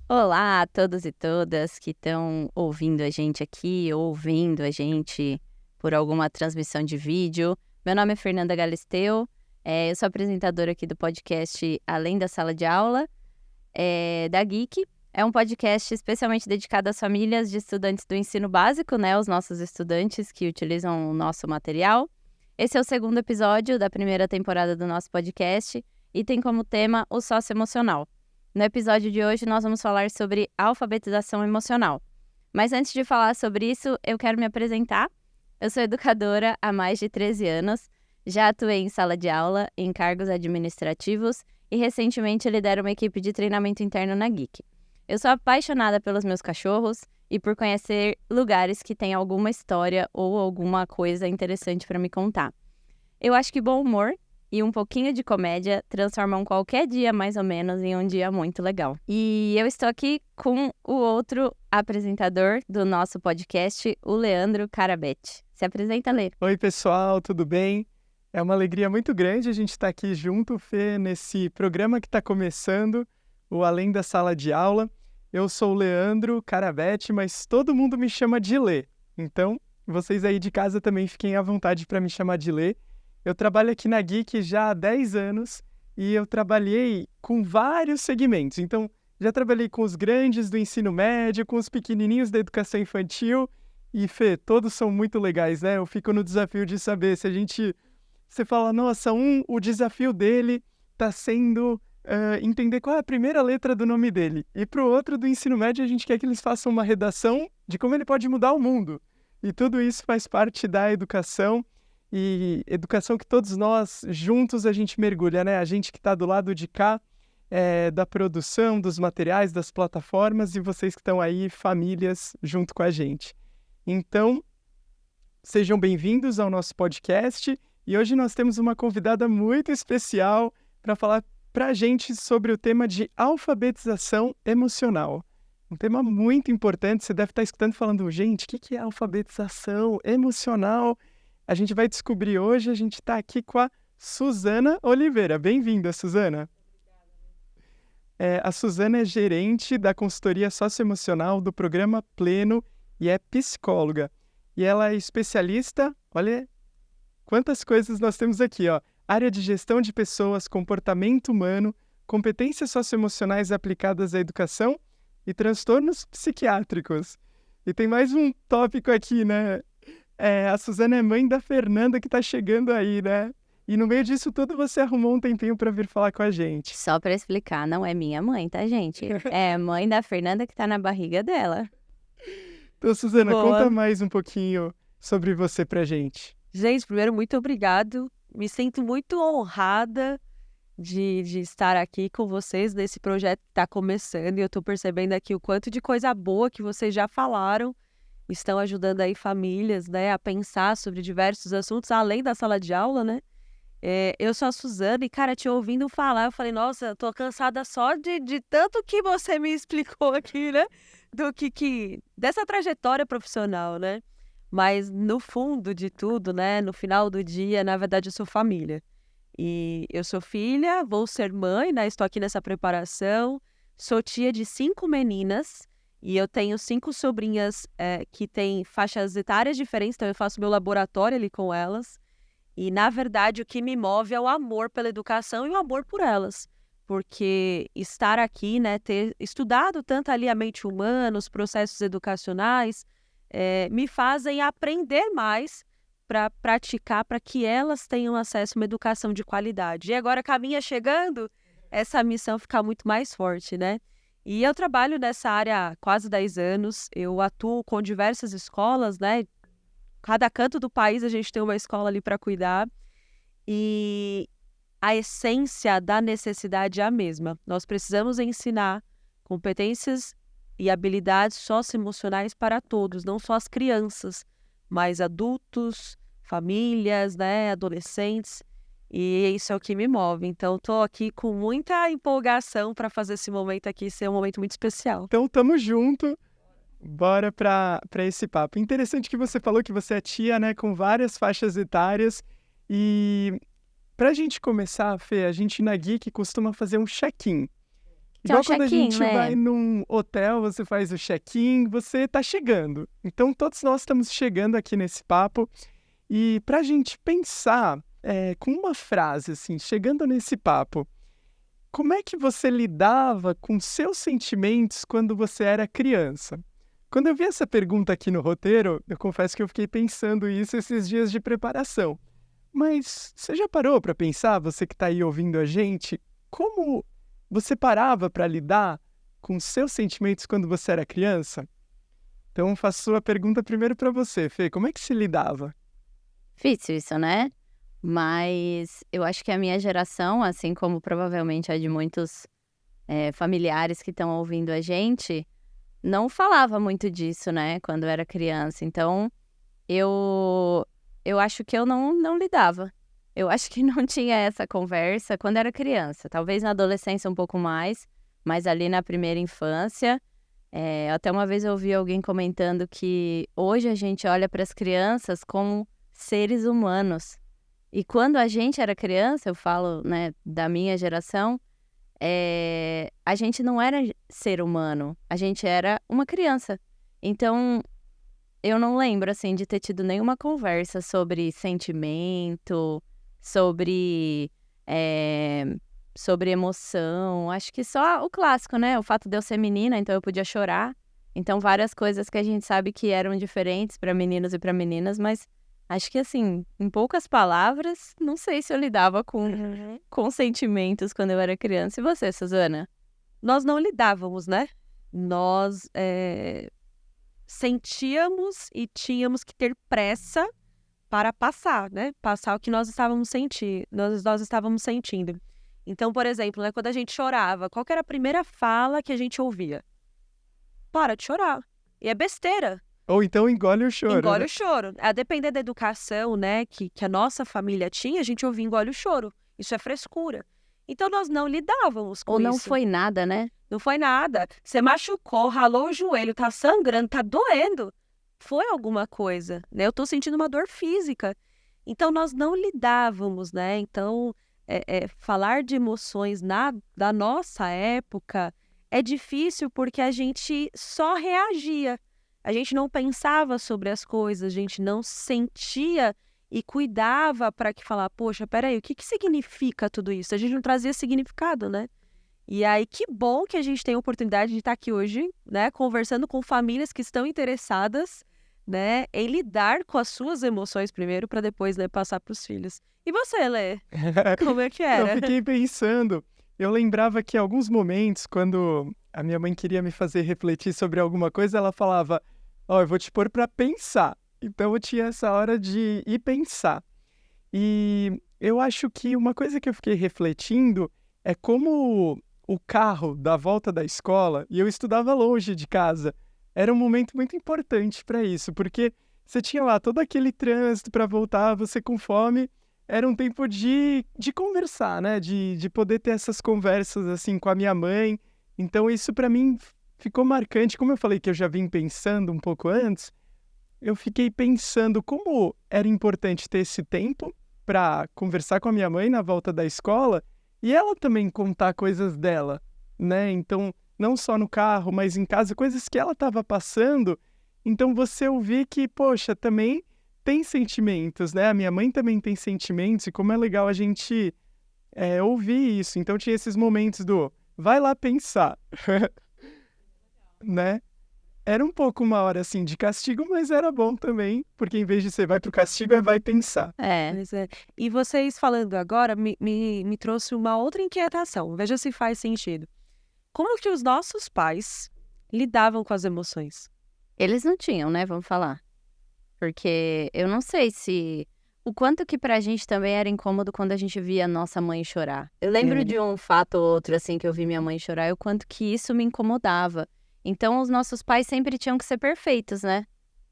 Olá a todos e todas que estão ouvindo a gente aqui, ou vendo a gente por alguma transmissão de vídeo. Meu nome é Fernanda Galisteu, eu sou apresentadora aqui do podcast Além da Sala de Aula, da Geek. É um podcast especialmente dedicado às famílias de estudantes do ensino básico, né? Os nossos estudantes que utilizam o nosso material. Esse é o segundo episódio da primeira temporada do nosso podcast e tem como tema o socioemocional. No episódio de hoje, nós vamos falar sobre alfabetização emocional. Mas antes de falar sobre isso, eu quero me apresentar. Eu sou educadora há mais de 13 anos, já atuei em sala de aula, em cargos administrativos e recentemente lidero uma equipe de treinamento interno na Geek. Eu sou apaixonada pelos meus cachorros e por conhecer lugares que têm alguma história ou alguma coisa interessante para me contar. Eu acho que bom humor e um pouquinho de comédia transformam qualquer dia, mais ou menos, em um dia muito legal. E eu estou aqui com o outro apresentador do nosso podcast, o Leandro Carabete. Se apresenta, Lê. Oi, pessoal, tudo bem? É uma alegria muito grande a gente estar aqui junto, Fê, nesse programa que está começando, o Além da Sala de Aula. Eu sou o Leandro Carabete, mas todo mundo me chama de Lê. Então, vocês aí de casa também fiquem à vontade para me chamar de Lê. Eu trabalho aqui na Geek já há 10 anos e eu trabalhei com vários segmentos. Então, já trabalhei com os grandes do ensino médio, com os pequenininhos da educação infantil. E, Fê, todos são muito legais, né? Eu fico no desafio de saber se você fala, nossa, o desafio dele está sendo entender qual é a primeira letra do nome dele. E para o outro do ensino médio, a gente quer que eles façam uma redação de como ele pode mudar o mundo. E tudo isso faz parte da educação. E educação que todos nós, juntos, a gente mergulha, né? A gente que está do lado de cá, da produção, dos materiais, das plataformas, e vocês que estão aí, famílias, junto com a gente. Então, sejam bem-vindos ao nosso podcast. E hoje nós temos uma convidada muito especial para falar para a gente sobre o tema de alfabetização emocional. Um tema muito importante, você deve estar escutando falando, gente, o que é alfabetização emocional? A gente vai descobrir hoje, a gente está aqui com a Suzana Oliveira. Bem-vinda, Suzana. A Suzana é gerente da consultoria socioemocional do programa Pleno e é psicóloga. E ela é especialista, olha quantas coisas nós temos aqui, ó. Área de gestão de pessoas, comportamento humano, competências socioemocionais aplicadas à educação e transtornos psiquiátricos. E tem mais um tópico aqui, né? A Suzana é mãe da Fernanda que tá chegando aí, né? E no meio disso tudo você arrumou um tempinho para vir falar com a gente. Só para explicar, não é minha mãe, tá, gente? É a mãe da Fernanda que tá na barriga dela. Então, Suzana, Boa. conta mais um pouquinho sobre você pra gente. Gente, primeiro, muito obrigado. Me sinto muito honrada de estar aqui com vocês nesse projeto que está começando. E eu estou percebendo aqui o quanto de coisa boa que vocês já falaram. Estão ajudando aí famílias, né, a pensar sobre diversos assuntos, além da sala de aula, né? Eu sou a Suzana e, cara, te ouvindo falar, eu falei, nossa, eu tô cansada só de tanto que você me explicou aqui, né? Dessa trajetória profissional, né? Mas no fundo de tudo, né? No final do dia, na verdade, eu sou família. E eu sou filha, vou ser mãe, né? Estou aqui nessa preparação. Sou tia de 5 meninas e eu tenho 5 sobrinhas que têm faixas etárias diferentes, então eu faço meu laboratório ali com elas. E, na verdade, o que me move é o amor pela educação e o amor por elas. Porque estar aqui, né, ter estudado tanto ali a mente humana, os processos educacionais, me fazem aprender mais para praticar, para que elas tenham acesso a uma educação de qualidade. E agora, com a minha chegando, essa missão fica muito mais forte, né? E eu trabalho nessa área há quase 10 anos, eu atuo com diversas escolas, né? Cada canto do país a gente tem uma escola ali para cuidar. E a essência da necessidade é a mesma. Nós precisamos ensinar competências e habilidades socioemocionais para todos, não só as crianças, mas adultos, famílias, né, adolescentes. E isso é o que me move. Então, estou aqui com muita empolgação para fazer esse momento aqui ser um momento muito especial. Então, tamo junto. Bora para esse papo. Interessante que você falou que você é tia, né, com várias faixas etárias. E pra gente começar, Fê, a gente na Geek costuma fazer um check-in. Que é um Igual quando a check-in, gente né? vai num hotel, você faz o check-in, você tá chegando. Então, todos nós estamos chegando aqui nesse papo. E pra gente pensar com uma frase, assim, chegando nesse papo, como é que você lidava com seus sentimentos quando você era criança? Quando eu vi essa pergunta aqui no roteiro, eu confesso que eu fiquei pensando isso esses dias de preparação. Mas você já parou para pensar, você que está aí ouvindo a gente, como você parava para lidar com seus sentimentos quando você era criança? Então, faço a pergunta primeiro para você, Fê. Como é que se lidava? Difícil isso, né? Mas eu acho que a minha geração, assim como provavelmente a de muitos familiares que estão ouvindo a gente, não falava muito disso, né? Quando eu era criança. Então, eu acho que eu não lidava. Eu acho que não tinha essa conversa quando era criança. Talvez na adolescência um pouco mais, mas ali na primeira infância. Até uma vez eu ouvi alguém comentando que hoje a gente olha para as crianças como seres humanos. E quando a gente era criança, eu falo, né, da minha geração, a gente não era ser humano, a gente era uma criança. Então, eu não lembro, assim, de ter tido nenhuma conversa sobre sentimento, sobre, sobre emoção. Acho que só o clássico, né? O fato de eu ser menina, então eu podia chorar. Então, várias coisas que a gente sabe que eram diferentes para meninos e para meninas, mas acho que, assim, em poucas palavras, não sei se eu lidava com sentimentos quando eu era criança. E você, Suzana? Nós não lidávamos, né? Nós sentíamos e tínhamos que ter pressa para passar, né? Passar o que nós estávamos sentindo. Então, por exemplo, né, quando a gente chorava, qual que era a primeira fala que a gente ouvia? Para de chorar. E é besteira. Ou então engole o choro, Engole né? o choro. A depender da educação, né, que a nossa família tinha, a gente ouvia engole o choro. Isso é frescura. Então, nós não lidávamos com Ou não isso. foi nada, né? Não foi nada. Você machucou, ralou o joelho, tá sangrando, tá doendo. Foi alguma coisa, né? Eu tô sentindo uma dor física. Então, nós não lidávamos, né? Então, falar de emoções da nossa época é difícil porque a gente só reagia. A gente não pensava sobre as coisas, a gente não sentia e cuidava para que falar, poxa, peraí, o que significa tudo isso? A gente não trazia significado, né? E aí, que bom que a gente tem a oportunidade de estar aqui hoje, né, conversando com famílias que estão interessadas, né, em lidar com as suas emoções primeiro, para depois, né, passar para os filhos. E você, Lê? Como é que Eu era? fiquei pensando, eu lembrava que em alguns momentos, quando a minha mãe queria me fazer refletir sobre alguma coisa, ela falava, eu vou te pôr para pensar. Então eu tinha essa hora de ir pensar. E eu acho que uma coisa que eu fiquei refletindo é como o carro da volta da escola, e eu estudava longe de casa, era um momento muito importante para isso, porque você tinha lá todo aquele trânsito para voltar, você com fome, era um tempo de conversar, né? De poder ter essas conversas assim com a minha mãe. Então isso para mim ficou marcante. Como eu falei que eu já vim pensando um pouco antes, eu fiquei pensando como era importante ter esse tempo para conversar com a minha mãe na volta da escola e ela também contar coisas dela, né? Então, não só no carro, mas em casa, coisas que ela estava passando. Então, você ouvir que, poxa, também tem sentimentos, né? A minha mãe também tem sentimentos e como é legal a gente ouvir isso. Então, tinha esses momentos do vai lá pensar, né? Era um pouco uma hora, assim, de castigo, mas era bom também, porque em vez de você vai pro castigo, vai pensar. Pois é. E vocês falando agora me trouxe uma outra inquietação. Veja se faz sentido. Como que os nossos pais lidavam com as emoções? Eles não tinham, né? Vamos falar. Porque eu não sei se... O quanto que pra gente também era incômodo quando a gente via nossa mãe chorar. Eu lembro de um fato ou outro, assim, que eu vi minha mãe chorar, e o quanto que isso me incomodava. Então, os nossos pais sempre tinham que ser perfeitos, né?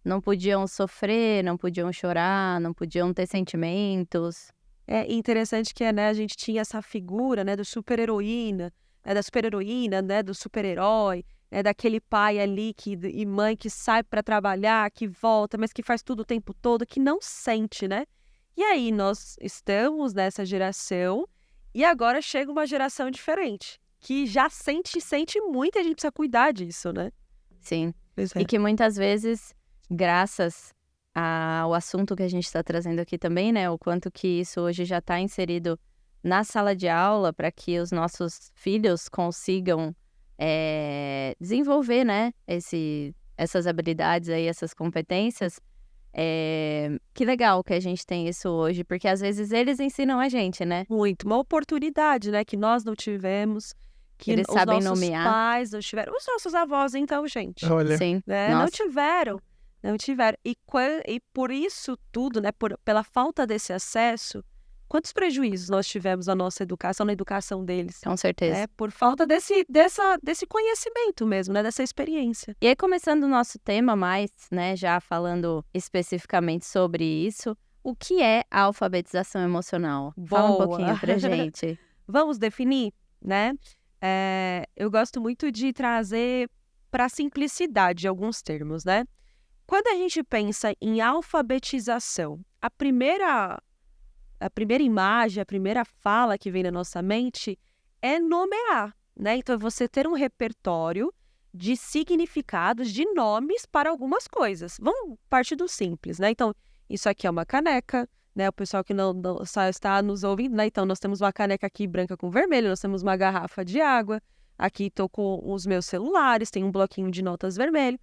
Não podiam sofrer, não podiam chorar, não podiam ter sentimentos. É interessante que, né, a gente tinha essa figura, né, do super-heroína, né, da super-heroína, né, do super-herói, né, daquele pai ali e mãe que sai para trabalhar, que volta, mas que faz tudo o tempo todo, que não sente, né? E aí nós estamos nessa geração e agora chega uma geração diferente, que já sente muito e a gente precisa cuidar disso, né? Sim. Pois é. E que muitas vezes, graças ao assunto que a gente está trazendo aqui também, né? O quanto que isso hoje já está inserido na sala de aula para que os nossos filhos consigam desenvolver, né? Essas habilidades aí, essas competências. Que legal que a gente tem isso hoje, porque às vezes eles ensinam a gente, né? Muito. Uma oportunidade, né? Que nós não tivemos, que Eles os sabem nossos nomear. pais não tiveram. Os nossos avós, então, gente. Olha, Sim. Né? Não Nossa. tiveram. Não tiveram. E por isso tudo, né? Pela falta desse acesso, quantos prejuízos nós tivemos na nossa educação, na educação deles? Com certeza. Né? Por falta desse conhecimento mesmo, né? Dessa experiência. E aí, começando o nosso tema mais, né, já falando especificamente sobre isso, o que é a alfabetização emocional? Fala um Boa. pouquinho pra gente. Vamos definir, né? Eu gosto muito de trazer para a simplicidade alguns termos, né? Quando a gente pensa em alfabetização, a primeira imagem, a primeira fala que vem na nossa mente é nomear, né? Então, é você ter um repertório de significados, de nomes para algumas coisas. Vamos partir do simples, né? Então, isso aqui é uma caneca, né? O pessoal que não só está nos ouvindo, né? Então, nós temos uma caneca aqui branca com vermelho, nós temos uma garrafa de água, aqui estou com os meus celulares, tem um bloquinho de notas vermelho.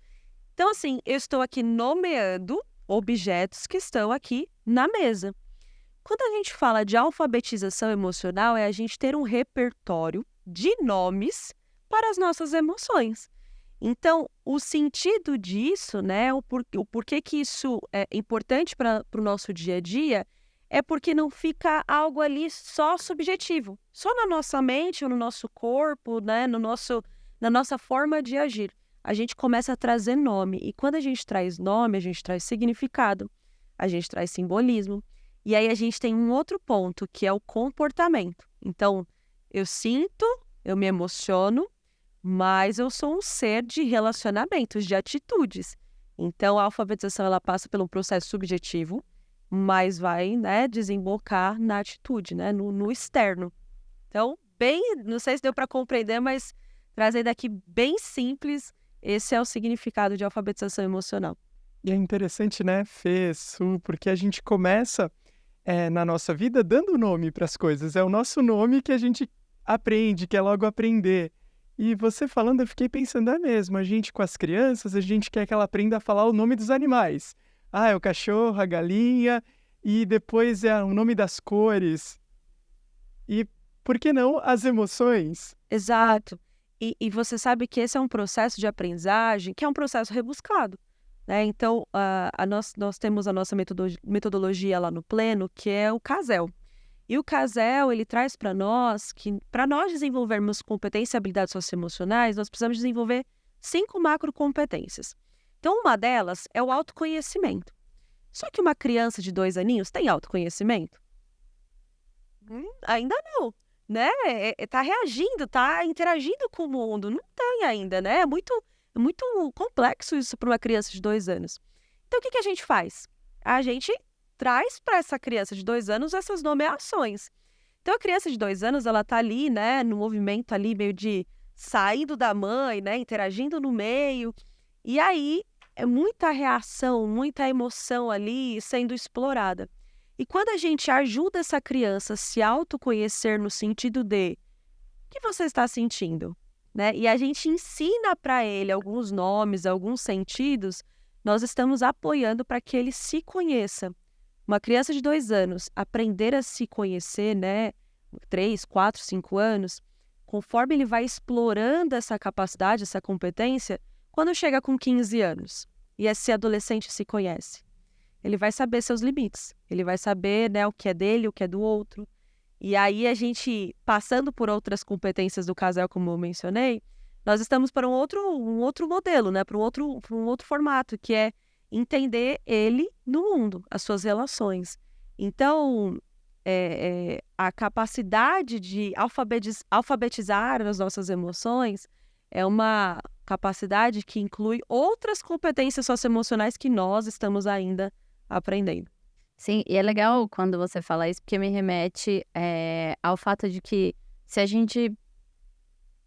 Então, assim, eu estou aqui nomeando objetos que estão aqui na mesa. Quando a gente fala de alfabetização emocional, é a gente ter um repertório de nomes para as nossas emoções. Então, o sentido disso, né, o porquê que isso é importante para o nosso dia a dia, é porque não fica algo ali só subjetivo, só na nossa mente ou no nosso corpo, né, na nossa forma de agir. A gente começa a trazer nome, e quando a gente traz nome, a gente traz significado, a gente traz simbolismo, e aí a gente tem um outro ponto, que é o comportamento. Então, eu sinto, eu me emociono, mas eu sou um ser de relacionamentos, de atitudes. Então, a alfabetização ela passa por um processo subjetivo, mas vai, né, desembocar na atitude, né, no externo. Então, não sei se deu para compreender, mas trazendo aqui bem simples, esse é o significado de alfabetização emocional. E é interessante, né, Fê, Su, porque a gente começa na nossa vida dando nome para as coisas. É o nosso nome que a gente aprende, que é logo aprender. E você falando, eu fiquei pensando, é mesmo, a gente com as crianças, a gente quer que ela aprenda a falar o nome dos animais. Ah, é o cachorro, a galinha, e depois é o nome das cores. E por que não as emoções? Exato. E você sabe que esse é um processo de aprendizagem que é um processo rebuscado, né? Então, nós temos a nossa metodologia lá no Pleno, que é o CASEL. E o CASEL, ele traz para nós que, para nós desenvolvermos competências e habilidades socioemocionais, nós precisamos desenvolver 5 macrocompetências. Então, uma delas é o autoconhecimento. Só que uma criança de 2 aninhos tem autoconhecimento? Ainda não, né? Tá reagindo, tá interagindo com o mundo. Não tem ainda, né? É muito complexo isso para uma criança de 2 anos. Então, o que a gente faz? A gente traz para essa criança de 2 anos essas nomeações. Então, a criança de 2 anos, ela tá ali, né, no movimento ali meio de saindo da mãe, né, interagindo no meio. E aí, é muita reação, muita emoção ali sendo explorada. E quando a gente ajuda essa criança a se autoconhecer no sentido de o que você está sentindo, né? E a gente ensina para ele alguns nomes, alguns sentidos, nós estamos apoiando para que ele se conheça. Uma criança de 2 anos aprender a se conhecer, né? 3, 4, 5 anos, conforme ele vai explorando essa capacidade, essa competência, quando chega com 15 anos e esse adolescente se conhece, ele vai saber seus limites, ele vai saber, né, o que é dele, o que é do outro. E aí a gente, passando por outras competências do CASEL, como eu mencionei, nós estamos para um outro modelo, né, para um outro formato, que é entender ele no mundo, as suas relações. Então, a capacidade de alfabetizar as nossas emoções é uma capacidade que inclui outras competências socioemocionais que nós estamos ainda aprendendo. Sim, e é legal quando você fala isso, porque me remete ao fato de que se a gente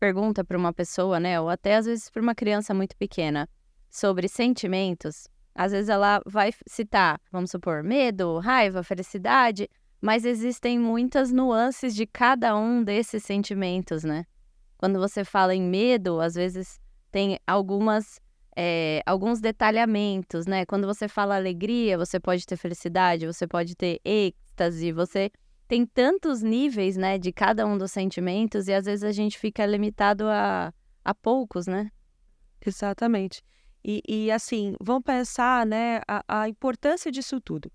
pergunta para uma pessoa, né, ou até às vezes para uma criança muito pequena, sobre sentimentos, às vezes ela vai citar, vamos supor, medo, raiva, felicidade, mas existem muitas nuances de cada um desses sentimentos, né? Quando você fala em medo, às vezes tem alguns detalhamentos, né? Quando você fala alegria, você pode ter felicidade, você pode ter êxtase, você tem tantos níveis, né, de cada um dos sentimentos e às vezes a gente fica limitado a poucos, né? Exatamente. E assim, vamos pensar, né, a importância disso tudo.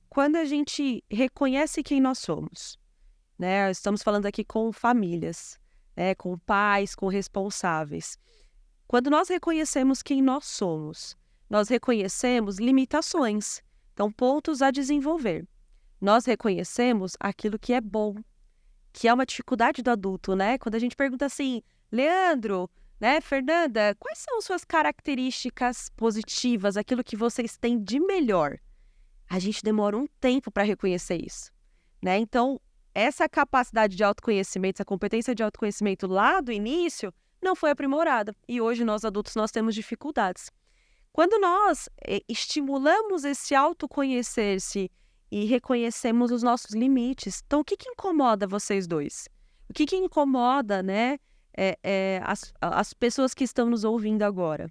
Quando a gente reconhece quem nós somos, né? Estamos falando aqui com famílias, né, com pais, com responsáveis. Quando nós reconhecemos quem nós somos, nós reconhecemos limitações, então pontos a desenvolver. Nós reconhecemos aquilo que é bom, que é uma dificuldade do adulto, né? Quando a gente pergunta assim, Leandro, né, Fernanda, quais são suas características positivas, aquilo que vocês têm de melhor? A gente demora um tempo para reconhecer isso, né? Então, essa capacidade de autoconhecimento, essa competência de autoconhecimento lá do início, não foi aprimorada. E hoje nós adultos nós temos dificuldades. Quando nós estimulamos esse autoconhecer-se e reconhecemos os nossos limites, então o que incomoda vocês dois? O que incomoda, né, as pessoas que estão nos ouvindo agora?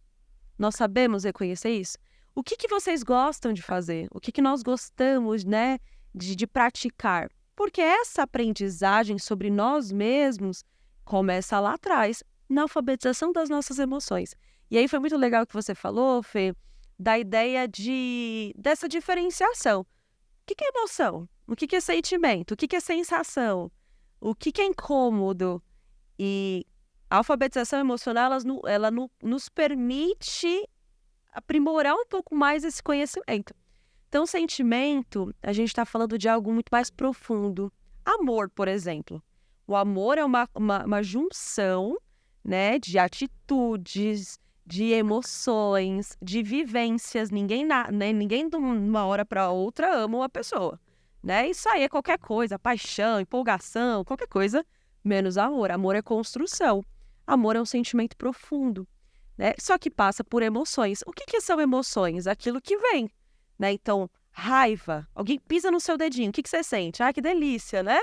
Nós sabemos reconhecer isso? O que vocês gostam de fazer? O que nós gostamos, né, de praticar? Porque essa aprendizagem sobre nós mesmos começa lá atrás, na alfabetização das nossas emoções. E aí foi muito legal o que você falou, Fê, da ideia dessa diferenciação. O que é emoção? O que é sentimento? O que é sensação? O que é incômodo? E a alfabetização emocional, ela nos permite aprimorar um pouco mais esse conhecimento. Então, sentimento, a gente está falando de algo muito mais profundo. Amor, por exemplo. O amor é uma junção, né, de atitudes, de emoções, de vivências. Ninguém de uma hora para outra ama uma pessoa, né? Isso aí é qualquer coisa, paixão, empolgação, qualquer coisa, menos amor. Amor é construção. Amor é um sentimento profundo, né? Só que passa por emoções. O que são emoções? Aquilo que vem, né? Então, raiva. Alguém pisa no seu dedinho. O que você sente? Ah, que delícia, né?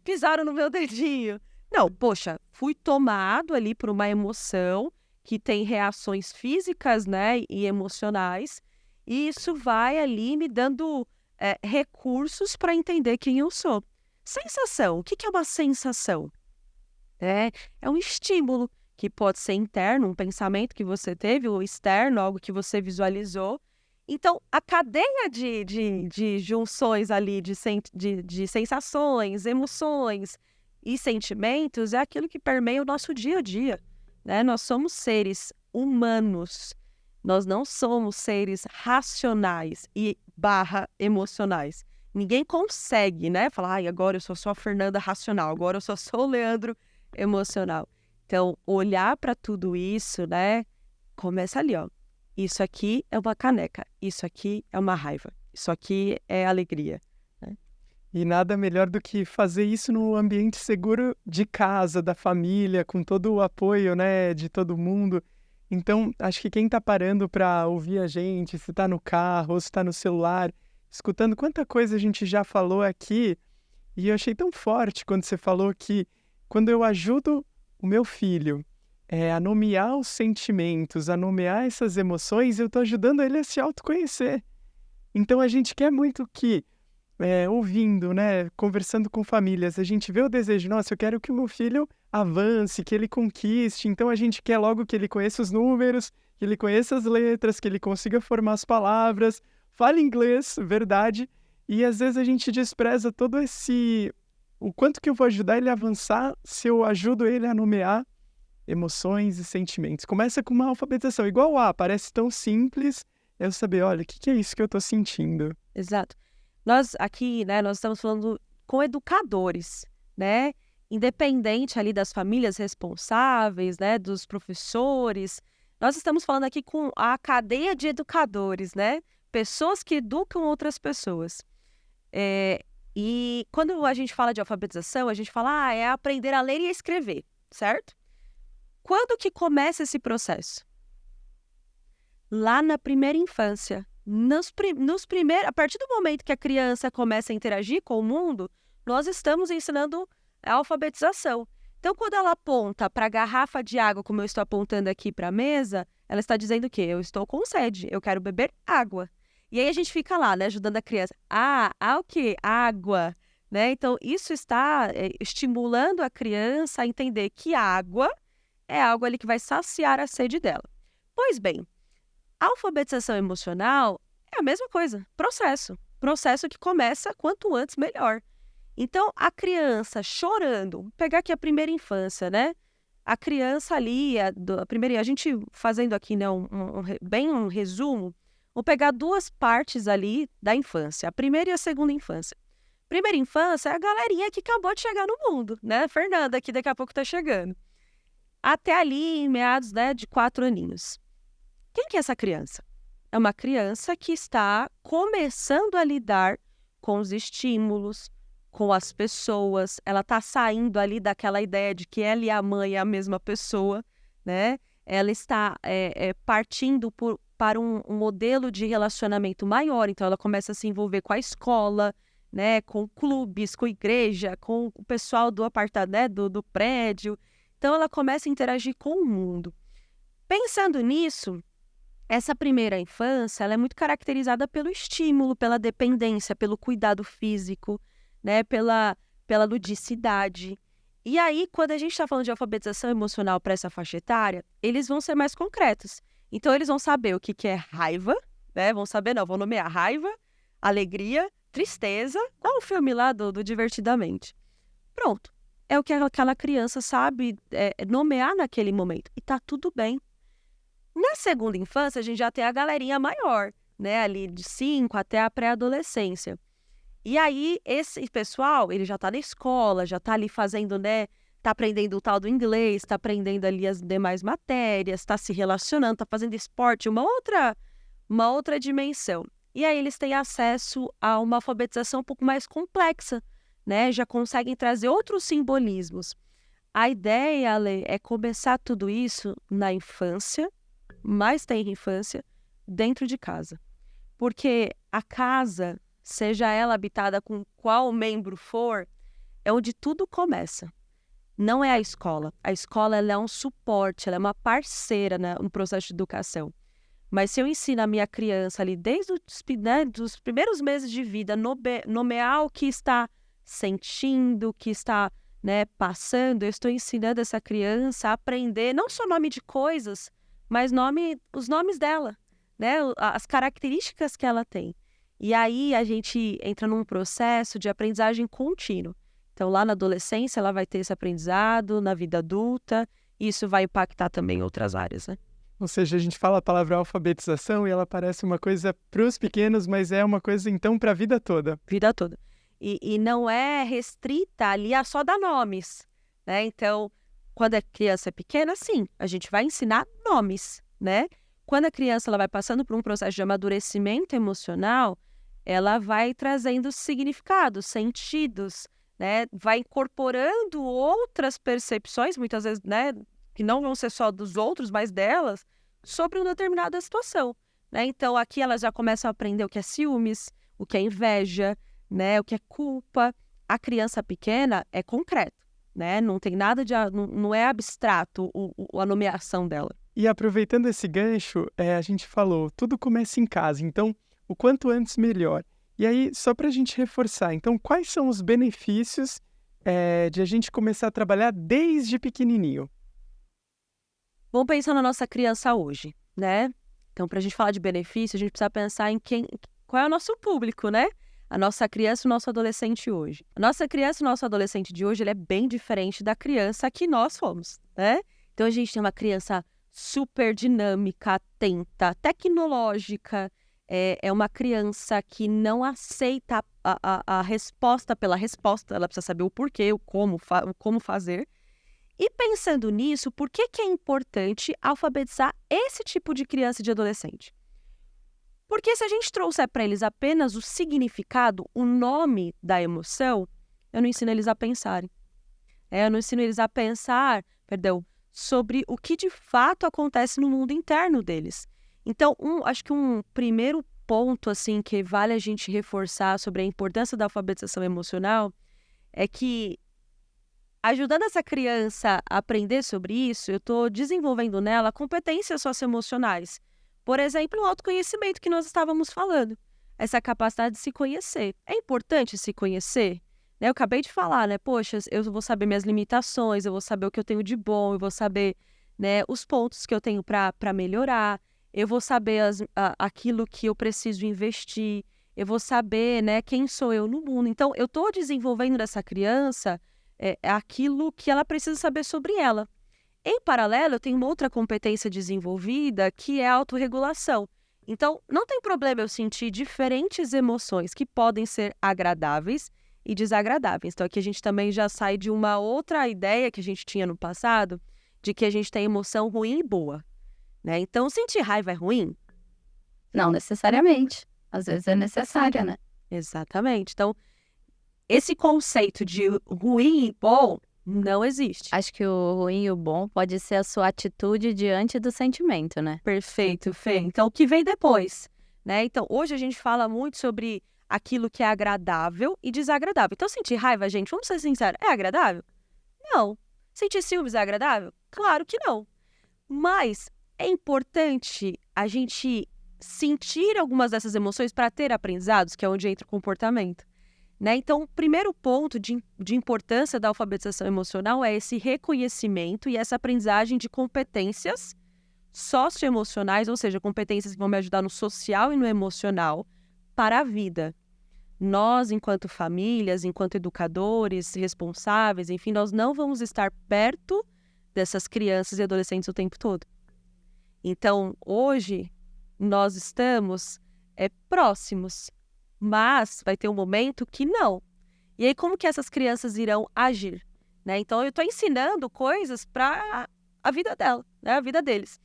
Pisaram no meu dedinho. Não, poxa, fui tomado ali por uma emoção que tem reações físicas, né, e emocionais, e isso vai ali me dando recursos para entender quem eu sou. Sensação, o que é uma sensação? É um estímulo que pode ser interno, um pensamento que você teve, ou externo, algo que você visualizou. Então, a cadeia de junções ali, de sensações, emoções e sentimentos é aquilo que permeia o nosso dia a dia, né? Nós somos seres humanos, nós não somos seres racionais e emocionais. Ninguém consegue, né, falar, agora eu sou só a Fernanda racional, agora eu só sou o Leandro emocional. Então, olhar para tudo isso, né, começa ali, ó. Isso aqui é uma caneca, isso aqui é uma raiva, isso aqui é alegria. E nada melhor do que fazer isso no ambiente seguro de casa, da família, com todo o apoio, né, de todo mundo. Então, acho que quem está parando para ouvir a gente, se está no carro ou se está no celular, escutando quanta coisa a gente já falou aqui, e eu achei tão forte quando você falou que quando eu ajudo o meu filho a nomear os sentimentos, a nomear essas emoções, eu estou ajudando ele a se autoconhecer. Então, a gente quer muito que ouvindo, né, conversando com famílias, a gente vê o desejo, nossa, eu quero que o meu filho avance, que ele conquiste, então a gente quer logo que ele conheça os números, que ele conheça as letras, que ele consiga formar as palavras, fale inglês, verdade, e às vezes a gente despreza todo o quanto que eu vou ajudar ele a avançar se eu ajudo ele a nomear emoções e sentimentos. Começa com uma alfabetização, igual parece tão simples, eu saber, olha, o que é isso que eu estou sentindo? Exato. Nós aqui, né, nós estamos falando com educadores, né, independente ali das famílias responsáveis, né, dos professores, nós estamos falando aqui com a cadeia de educadores, né, pessoas que educam outras pessoas. E quando a gente fala de alfabetização, a gente fala, é aprender a ler e a escrever. certo? Quando que começa esse processo? Lá na primeira infância. A partir do momento que a criança começa a interagir com o mundo, nós estamos ensinando a alfabetização. Então, quando ela aponta para a garrafa de água, como eu estou apontando aqui para a mesa, ela está dizendo o quê? Eu estou com sede, eu quero beber água. E aí a gente fica lá, né, ajudando a criança. O quê? Água, né? Então, isso está estimulando a criança a entender que água é algo ali que vai saciar a sede dela. Pois bem, a alfabetização emocional é a mesma coisa, processo que começa quanto antes melhor. Então, a criança chorando, vou pegar aqui a primeira infância, né? A criança ali, a gente fazendo aqui, né, bem um resumo, vou pegar duas partes ali da infância, a primeira e a segunda infância. Primeira infância é a galerinha que acabou de chegar no mundo, né? Fernanda, que daqui a pouco tá chegando. Até ali, em meados, né, de 4 aninhos. Quem que é essa criança? É uma criança que está começando a lidar com os estímulos, com as pessoas, ela está saindo ali daquela ideia de que ela e a mãe é a mesma pessoa, né? Ela está partindo para um modelo de relacionamento maior, então ela começa a se envolver com a escola, né? Com clubes, com igreja, com o pessoal do apartamento, do prédio. Então ela começa a interagir com o mundo. Pensando nisso, essa primeira infância ela é muito caracterizada pelo estímulo, pela dependência, pelo cuidado físico, né, pela ludicidade. E aí, quando a gente está falando de alfabetização emocional para essa faixa etária, eles vão ser mais concretos. Então, eles vão saber o que é raiva, né? Vão nomear raiva, alegria, tristeza, qual o filme lá do Divertidamente. Pronto. É o que aquela criança sabe nomear naquele momento. E tá tudo bem. Na segunda infância, a gente já tem a galerinha maior, né? Ali de 5 até a pré-adolescência. E aí, esse pessoal, ele já está na escola, já está ali fazendo, né? Está aprendendo o tal do inglês, está aprendendo ali as demais matérias, está se relacionando, está fazendo esporte, uma outra dimensão. E aí, eles têm acesso a uma alfabetização um pouco mais complexa, né? Já conseguem trazer outros simbolismos. A ideia, Ale, é começar tudo isso na infância, mais tenra infância, dentro de casa. Porque a casa, seja ela habitada com qual membro for, é onde tudo começa. Não é a escola. A escola ela é um suporte, ela é uma parceira, né, no processo de educação. Mas se eu ensino a minha criança ali, desde os primeiros meses de vida, nomear o que está sentindo, o que está, né, passando, eu estou ensinando essa criança a aprender não só nome de coisas, mas os nomes dela, né, as características que ela tem. E aí a gente entra num processo de aprendizagem contínua. Então, lá na adolescência, ela vai ter esse aprendizado, na vida adulta, e isso vai impactar também em outras áreas, né? Ou seja, a gente fala a palavra alfabetização e ela parece uma coisa para os pequenos, mas é uma coisa, então, para a vida toda. Vida toda. E não é restrita ali a só dar nomes, né? Então, quando a criança é pequena, sim, a gente vai ensinar nomes, né? Quando a criança ela vai passando por um processo de amadurecimento emocional, ela vai trazendo significados, sentidos, né? Vai incorporando outras percepções, muitas vezes, né? Que não vão ser só dos outros, mas delas, sobre uma determinada situação, né? Então, aqui elas já começam a aprender o que é ciúmes, o que é inveja, né? O que é culpa. A criança pequena é concreto, né? Não tem nada não é abstrato a nomeação dela. E aproveitando esse gancho, a gente falou, tudo começa em casa, então o quanto antes melhor. E aí, só para a gente reforçar, então quais são os benefícios de a gente começar a trabalhar desde pequenininho? Vamos pensar na nossa criança hoje, né? Então, para a gente falar de benefício, a gente precisa pensar em qual é o nosso público, né? A nossa criança e o nosso adolescente hoje. A nossa criança e o nosso adolescente de hoje, ele é bem diferente da criança que nós fomos, né? Então, a gente tem uma criança super dinâmica, atenta, tecnológica. É uma criança que não aceita a resposta pela resposta. Ela precisa saber o porquê, o como fazer. E pensando nisso, por que é importante alfabetizar esse tipo de criança e de adolescente? Porque se a gente trouxer para eles apenas o significado, o nome da emoção, eu não ensino eles a pensarem. Eu não ensino eles a pensar, sobre o que de fato acontece no mundo interno deles. Então, acho que um primeiro ponto assim que vale a gente reforçar sobre a importância da alfabetização emocional é que, ajudando essa criança a aprender sobre isso, eu estou desenvolvendo nela competências socioemocionais. Por exemplo, o autoconhecimento que nós estávamos falando. Essa capacidade de se conhecer. É importante se conhecer? Né? Eu acabei de falar, né? Poxa, eu vou saber minhas limitações, eu vou saber o que eu tenho de bom, eu vou saber, né, os pontos que eu tenho para melhorar, eu vou saber aquilo que eu preciso investir, eu vou saber, né, quem sou eu no mundo. Então, eu estou desenvolvendo nessa criança aquilo que ela precisa saber sobre ela. Em paralelo, eu tenho uma outra competência desenvolvida que é a autorregulação. Então, não tem problema eu sentir diferentes emoções que podem ser agradáveis e desagradáveis. Então, aqui a gente também já sai de uma outra ideia que a gente tinha no passado, de que a gente tem emoção ruim e boa, né? Então, sentir raiva é ruim? Não necessariamente. Às vezes é necessária, né? Exatamente. Então, esse conceito de ruim e bom não existe. Acho que o ruim e o bom pode ser a sua atitude diante do sentimento, né? Perfeito, Fê. Então, o que vem depois, né? Então, hoje a gente fala muito sobre aquilo que é agradável e desagradável. Então, sentir raiva, gente, vamos ser sinceros, é agradável? Não. Sentir ciúmes é agradável? Claro que não. Mas é importante a gente sentir algumas dessas emoções para ter aprendizados, que é onde entra o comportamento. Né? Então, o primeiro ponto de importância da alfabetização emocional é esse reconhecimento e essa aprendizagem de competências socioemocionais, ou seja, competências que vão me ajudar no social e no emocional para a vida. Nós, enquanto famílias, enquanto educadores responsáveis, enfim, nós não vamos estar perto dessas crianças e adolescentes o tempo todo. Então, hoje, nós estamos próximos, mas vai ter um momento que não. E aí, como que essas crianças irão agir? Né? Então, eu estou ensinando coisas para a vida dela, né? A vida deles.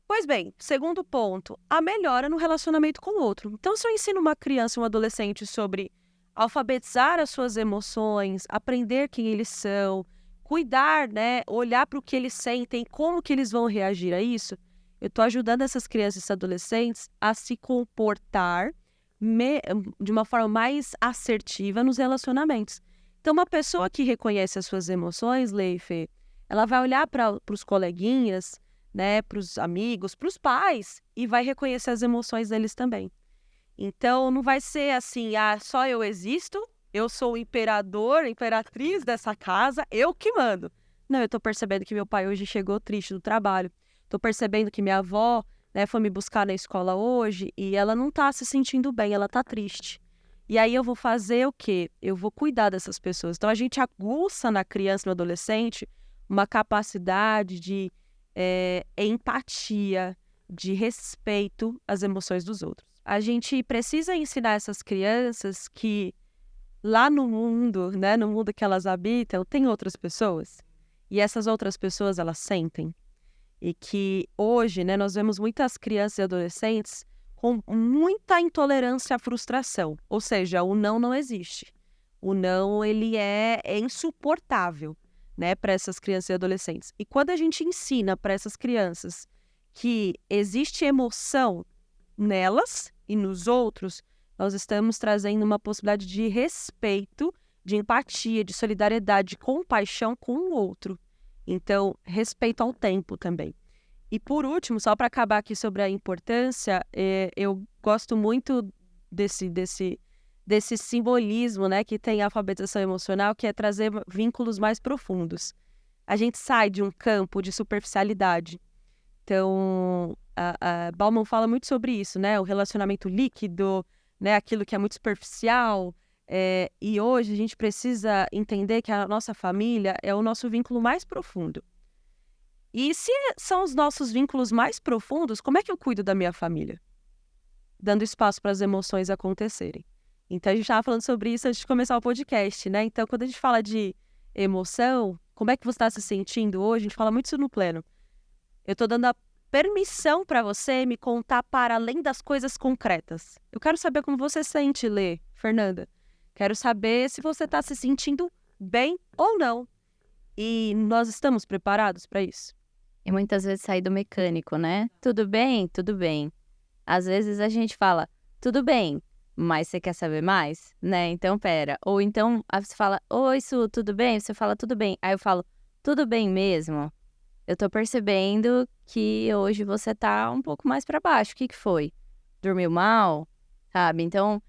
Pois bem, segundo ponto, a melhora no relacionamento com o outro. Então, se eu ensino uma criança e um adolescente sobre alfabetizar as suas emoções, aprender quem eles são, cuidar, né? Olhar para o que eles sentem, como que eles vão reagir a isso, eu estou ajudando essas crianças e adolescentes a se comportar de uma forma mais assertiva nos relacionamentos. Então, uma pessoa que reconhece as suas emoções, Leife, ela vai olhar para os coleguinhas, né, para os amigos, para os pais, e vai reconhecer as emoções deles também. Então, não vai ser assim, só eu existo, eu sou o imperador, imperatriz dessa casa, eu que mando. Não, eu estou percebendo que meu pai hoje chegou triste do trabalho. Estou percebendo que minha avó, né, foi me buscar na escola hoje e ela não está se sentindo bem, ela está triste. E aí eu vou fazer o quê? Eu vou cuidar dessas pessoas. Então, a gente aguça na criança e no adolescente uma capacidade de empatia, de respeito às emoções dos outros. A gente precisa ensinar essas crianças que lá no mundo, né, no mundo que elas habitam, tem outras pessoas. E essas outras pessoas, elas sentem. E que hoje, né, nós vemos muitas crianças e adolescentes com muita intolerância à frustração. Ou seja, o não existe. O não, ele é insuportável, né, para essas crianças e adolescentes. E quando a gente ensina para essas crianças que existe emoção nelas e nos outros, nós estamos trazendo uma possibilidade de respeito, de empatia, de solidariedade, de compaixão com o outro. Então, respeito ao tempo também. E por último, só para acabar aqui sobre a importância, eu gosto muito desse simbolismo, né, que tem a alfabetização emocional, que é trazer vínculos mais profundos. A gente sai de um campo de superficialidade. Então, a Bauman fala muito sobre isso, né, o relacionamento líquido, né, aquilo que é muito superficial. E hoje a gente precisa entender que a nossa família é o nosso vínculo mais profundo. E se são os nossos vínculos mais profundos, como é que eu cuido da minha família? Dando espaço para as emoções acontecerem. Então, a gente estava falando sobre isso antes de começar o podcast, né? Então, quando a gente fala de emoção, como é que você está se sentindo hoje? A gente fala muito isso no pleno. Eu estou dando a permissão para você me contar para além das coisas concretas. Eu quero saber como você sente, Fernanda. Quero saber se você está se sentindo bem ou não. E nós estamos preparados para isso? E muitas vezes sair do mecânico, né? Tudo bem? Tudo bem. Às vezes a gente fala, tudo bem, mas você quer saber mais? Né? Então, pera. Ou então você fala, oi, Su, tudo bem? Você fala, tudo bem. Aí eu falo, tudo bem mesmo? Eu tô percebendo que hoje você tá um pouco mais pra baixo. O que foi? Dormiu mal? Sabe? Então,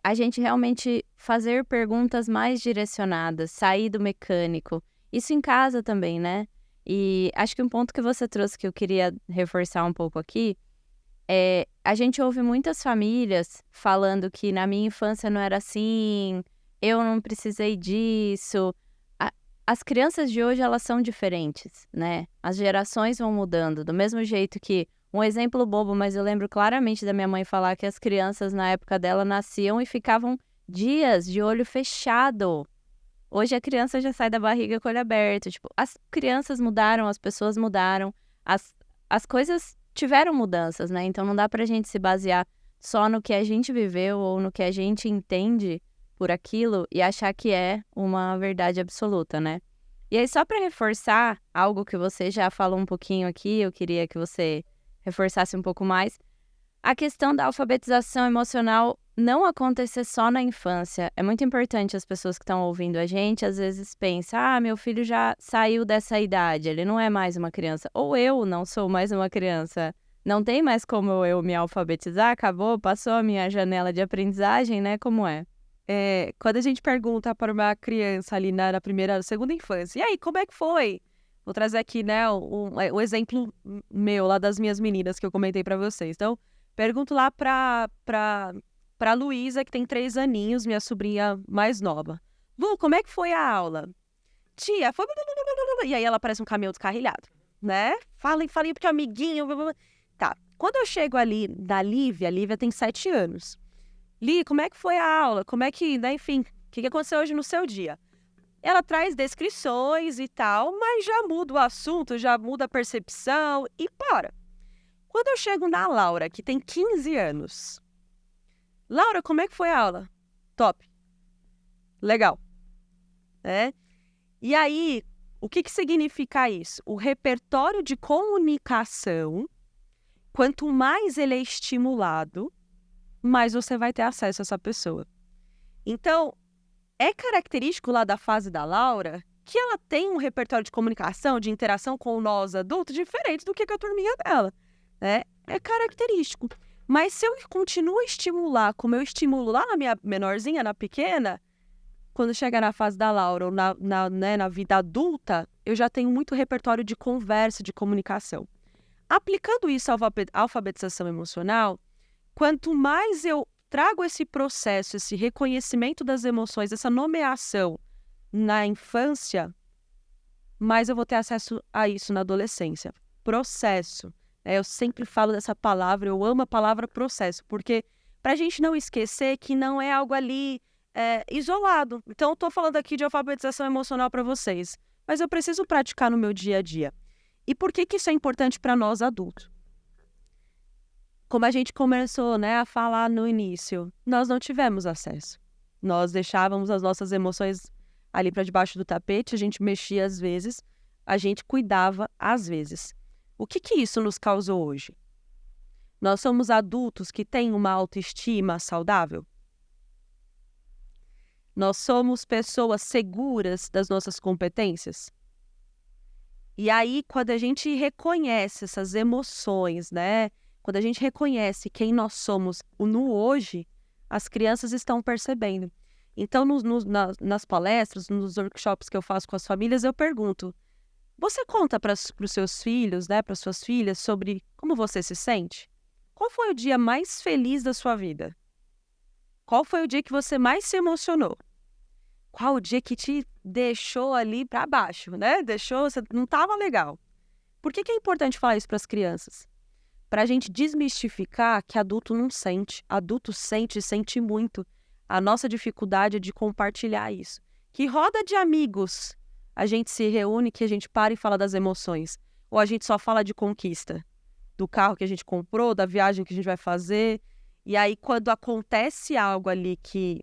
a gente realmente fazer perguntas mais direcionadas, sair do mecânico. Isso em casa também, né? E acho que um ponto que você trouxe que eu queria reforçar um pouco aqui a gente ouve muitas famílias falando que na minha infância não era assim, eu não precisei disso. As crianças de hoje, elas são diferentes, né? As gerações vão mudando, do mesmo jeito que, um exemplo bobo, mas eu lembro claramente da minha mãe falar que as crianças na época dela nasciam e ficavam dias de olho fechado. Hoje a criança já sai da barriga com o olho aberto. Tipo, as crianças mudaram, as pessoas mudaram, as coisas tiveram mudanças, né? Então não dá pra gente se basear só no que a gente viveu ou no que a gente entende por aquilo e achar que é uma verdade absoluta, né? E aí, só para reforçar algo que você já falou um pouquinho aqui, eu queria que você reforçasse um pouco mais. A questão da alfabetização emocional não acontecer só na infância. É muito importante as pessoas que estão ouvindo a gente, às vezes pensam, meu filho já saiu dessa idade, ele não é mais uma criança. Ou eu não sou mais uma criança. Não tem mais como eu me alfabetizar, acabou, passou a minha janela de aprendizagem, né? Como é? Quando a gente pergunta para uma criança ali na primeira, segunda infância, e aí, como é que foi? Vou trazer aqui, né, o exemplo meu lá das minhas meninas que eu comentei para vocês. Então, pergunto lá pra Luísa, que tem 3 aninhos, minha sobrinha mais nova. Lu, como é que foi a aula? Tia, foi... E aí ela parece um caminhão descarrilhado, né? Falem porque é amiguinho... Tá, quando eu chego ali da Lívia, a Lívia tem 7 anos. Li, como é que foi a aula? Como é que, né, enfim, o que aconteceu hoje no seu dia? Ela traz descrições e tal, mas já muda o assunto, já muda a percepção e para. Quando eu chego na Laura, que tem 15 anos. Laura, como é que foi a aula? Top. Legal. E aí, o que significa isso? O repertório de comunicação, quanto mais ele é estimulado, mais você vai ter acesso a essa pessoa. Então, é característico lá da fase da Laura que ela tem um repertório de comunicação, de interação com nós adultos, diferente do que a turminha dela. Né? É característico. Mas se eu continuo a estimular como eu estimulo lá na minha menorzinha, na pequena, quando chegar na fase da Laura ou na vida adulta, eu já tenho muito repertório de conversa, de comunicação. Aplicando isso à alfabetização emocional, quanto mais eu trago esse processo, esse reconhecimento das emoções, essa nomeação na infância, mais eu vou ter acesso a isso na adolescência. Processo. Eu sempre falo dessa palavra, eu amo a palavra processo, porque para a gente não esquecer que não é algo ali isolado. Então, eu estou falando aqui de alfabetização emocional para vocês, mas eu preciso praticar no meu dia a dia. E por que isso é importante para nós adultos? Como a gente começou, né, a falar no início, nós não tivemos acesso. Nós deixávamos as nossas emoções ali para debaixo do tapete, a gente mexia às vezes, a gente cuidava às vezes. O que isso nos causou hoje? Nós somos adultos que têm uma autoestima saudável? Nós somos pessoas seguras das nossas competências? E aí, quando a gente reconhece essas emoções, né? Quando a gente reconhece quem nós somos no hoje, as crianças estão percebendo. Então, nas palestras, nos workshops que eu faço com as famílias, eu pergunto, você conta para os seus filhos, né, para suas filhas, sobre como você se sente? Qual foi o dia mais feliz da sua vida? Qual foi o dia que você mais se emocionou? Qual o dia que te deixou ali para baixo, né? Você não estava legal. Por que é importante falar isso para as crianças? Para a gente desmistificar que adulto não sente. Adulto sente muito. A nossa dificuldade é de compartilhar isso. Que roda de amigos a gente se reúne, que a gente para e fala das emoções? Ou a gente só fala de conquista? Do carro que a gente comprou, da viagem que a gente vai fazer. E aí, quando acontece algo ali que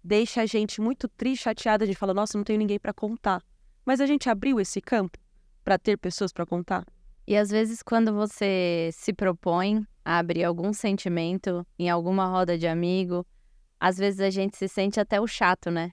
deixa a gente muito triste, chateada, a gente fala, nossa, não tenho ninguém para contar. Mas a gente abriu esse campo para ter pessoas para contar? E às vezes quando você se propõe a abrir algum sentimento em alguma roda de amigo, às vezes a gente se sente até o chato, né?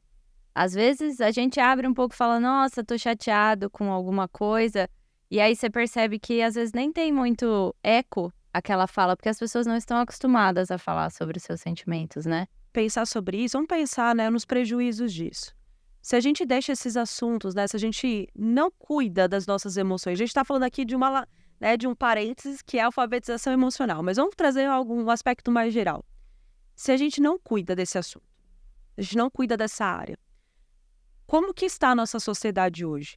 Às vezes a gente abre um pouco e fala, nossa, tô chateado com alguma coisa, e aí você percebe que às vezes nem tem muito eco aquela fala, porque as pessoas não estão acostumadas a falar sobre os seus sentimentos, né? Pensar sobre isso, vamos pensar, né, nos prejuízos disso. Se a gente deixa esses assuntos, né, se a gente não cuida das nossas emoções, a gente está falando aqui de de um parênteses que é a alfabetização emocional, mas vamos trazer algum aspecto mais geral. Se a gente não cuida desse assunto, a gente não cuida dessa área, como que está a nossa sociedade hoje?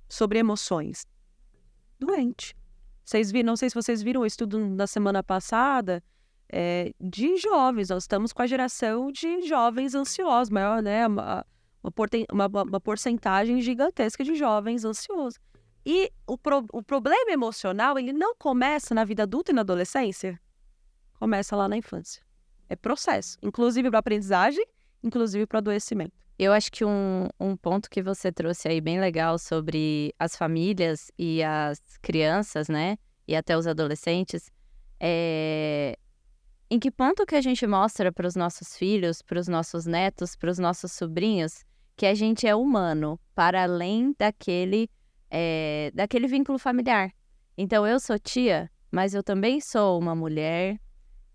Sobre emoções? Doente. Não sei se vocês viram o estudo da semana passada, de jovens. Nós estamos com a geração de jovens ansiosos, maior, né? Uma porcentagem gigantesca de jovens ansiosos. E o problema emocional, ele não começa na vida adulta e na adolescência, começa lá na infância. É processo, inclusive para aprendizagem, inclusive para adoecimento. Eu acho que um ponto que você trouxe aí bem legal sobre as famílias e as crianças, né? E até os adolescentes, é em que ponto que a gente mostra para os nossos filhos, para os nossos netos, para os nossos sobrinhos, que a gente é humano, para além daquele vínculo familiar. Então, eu sou tia, mas eu também sou uma mulher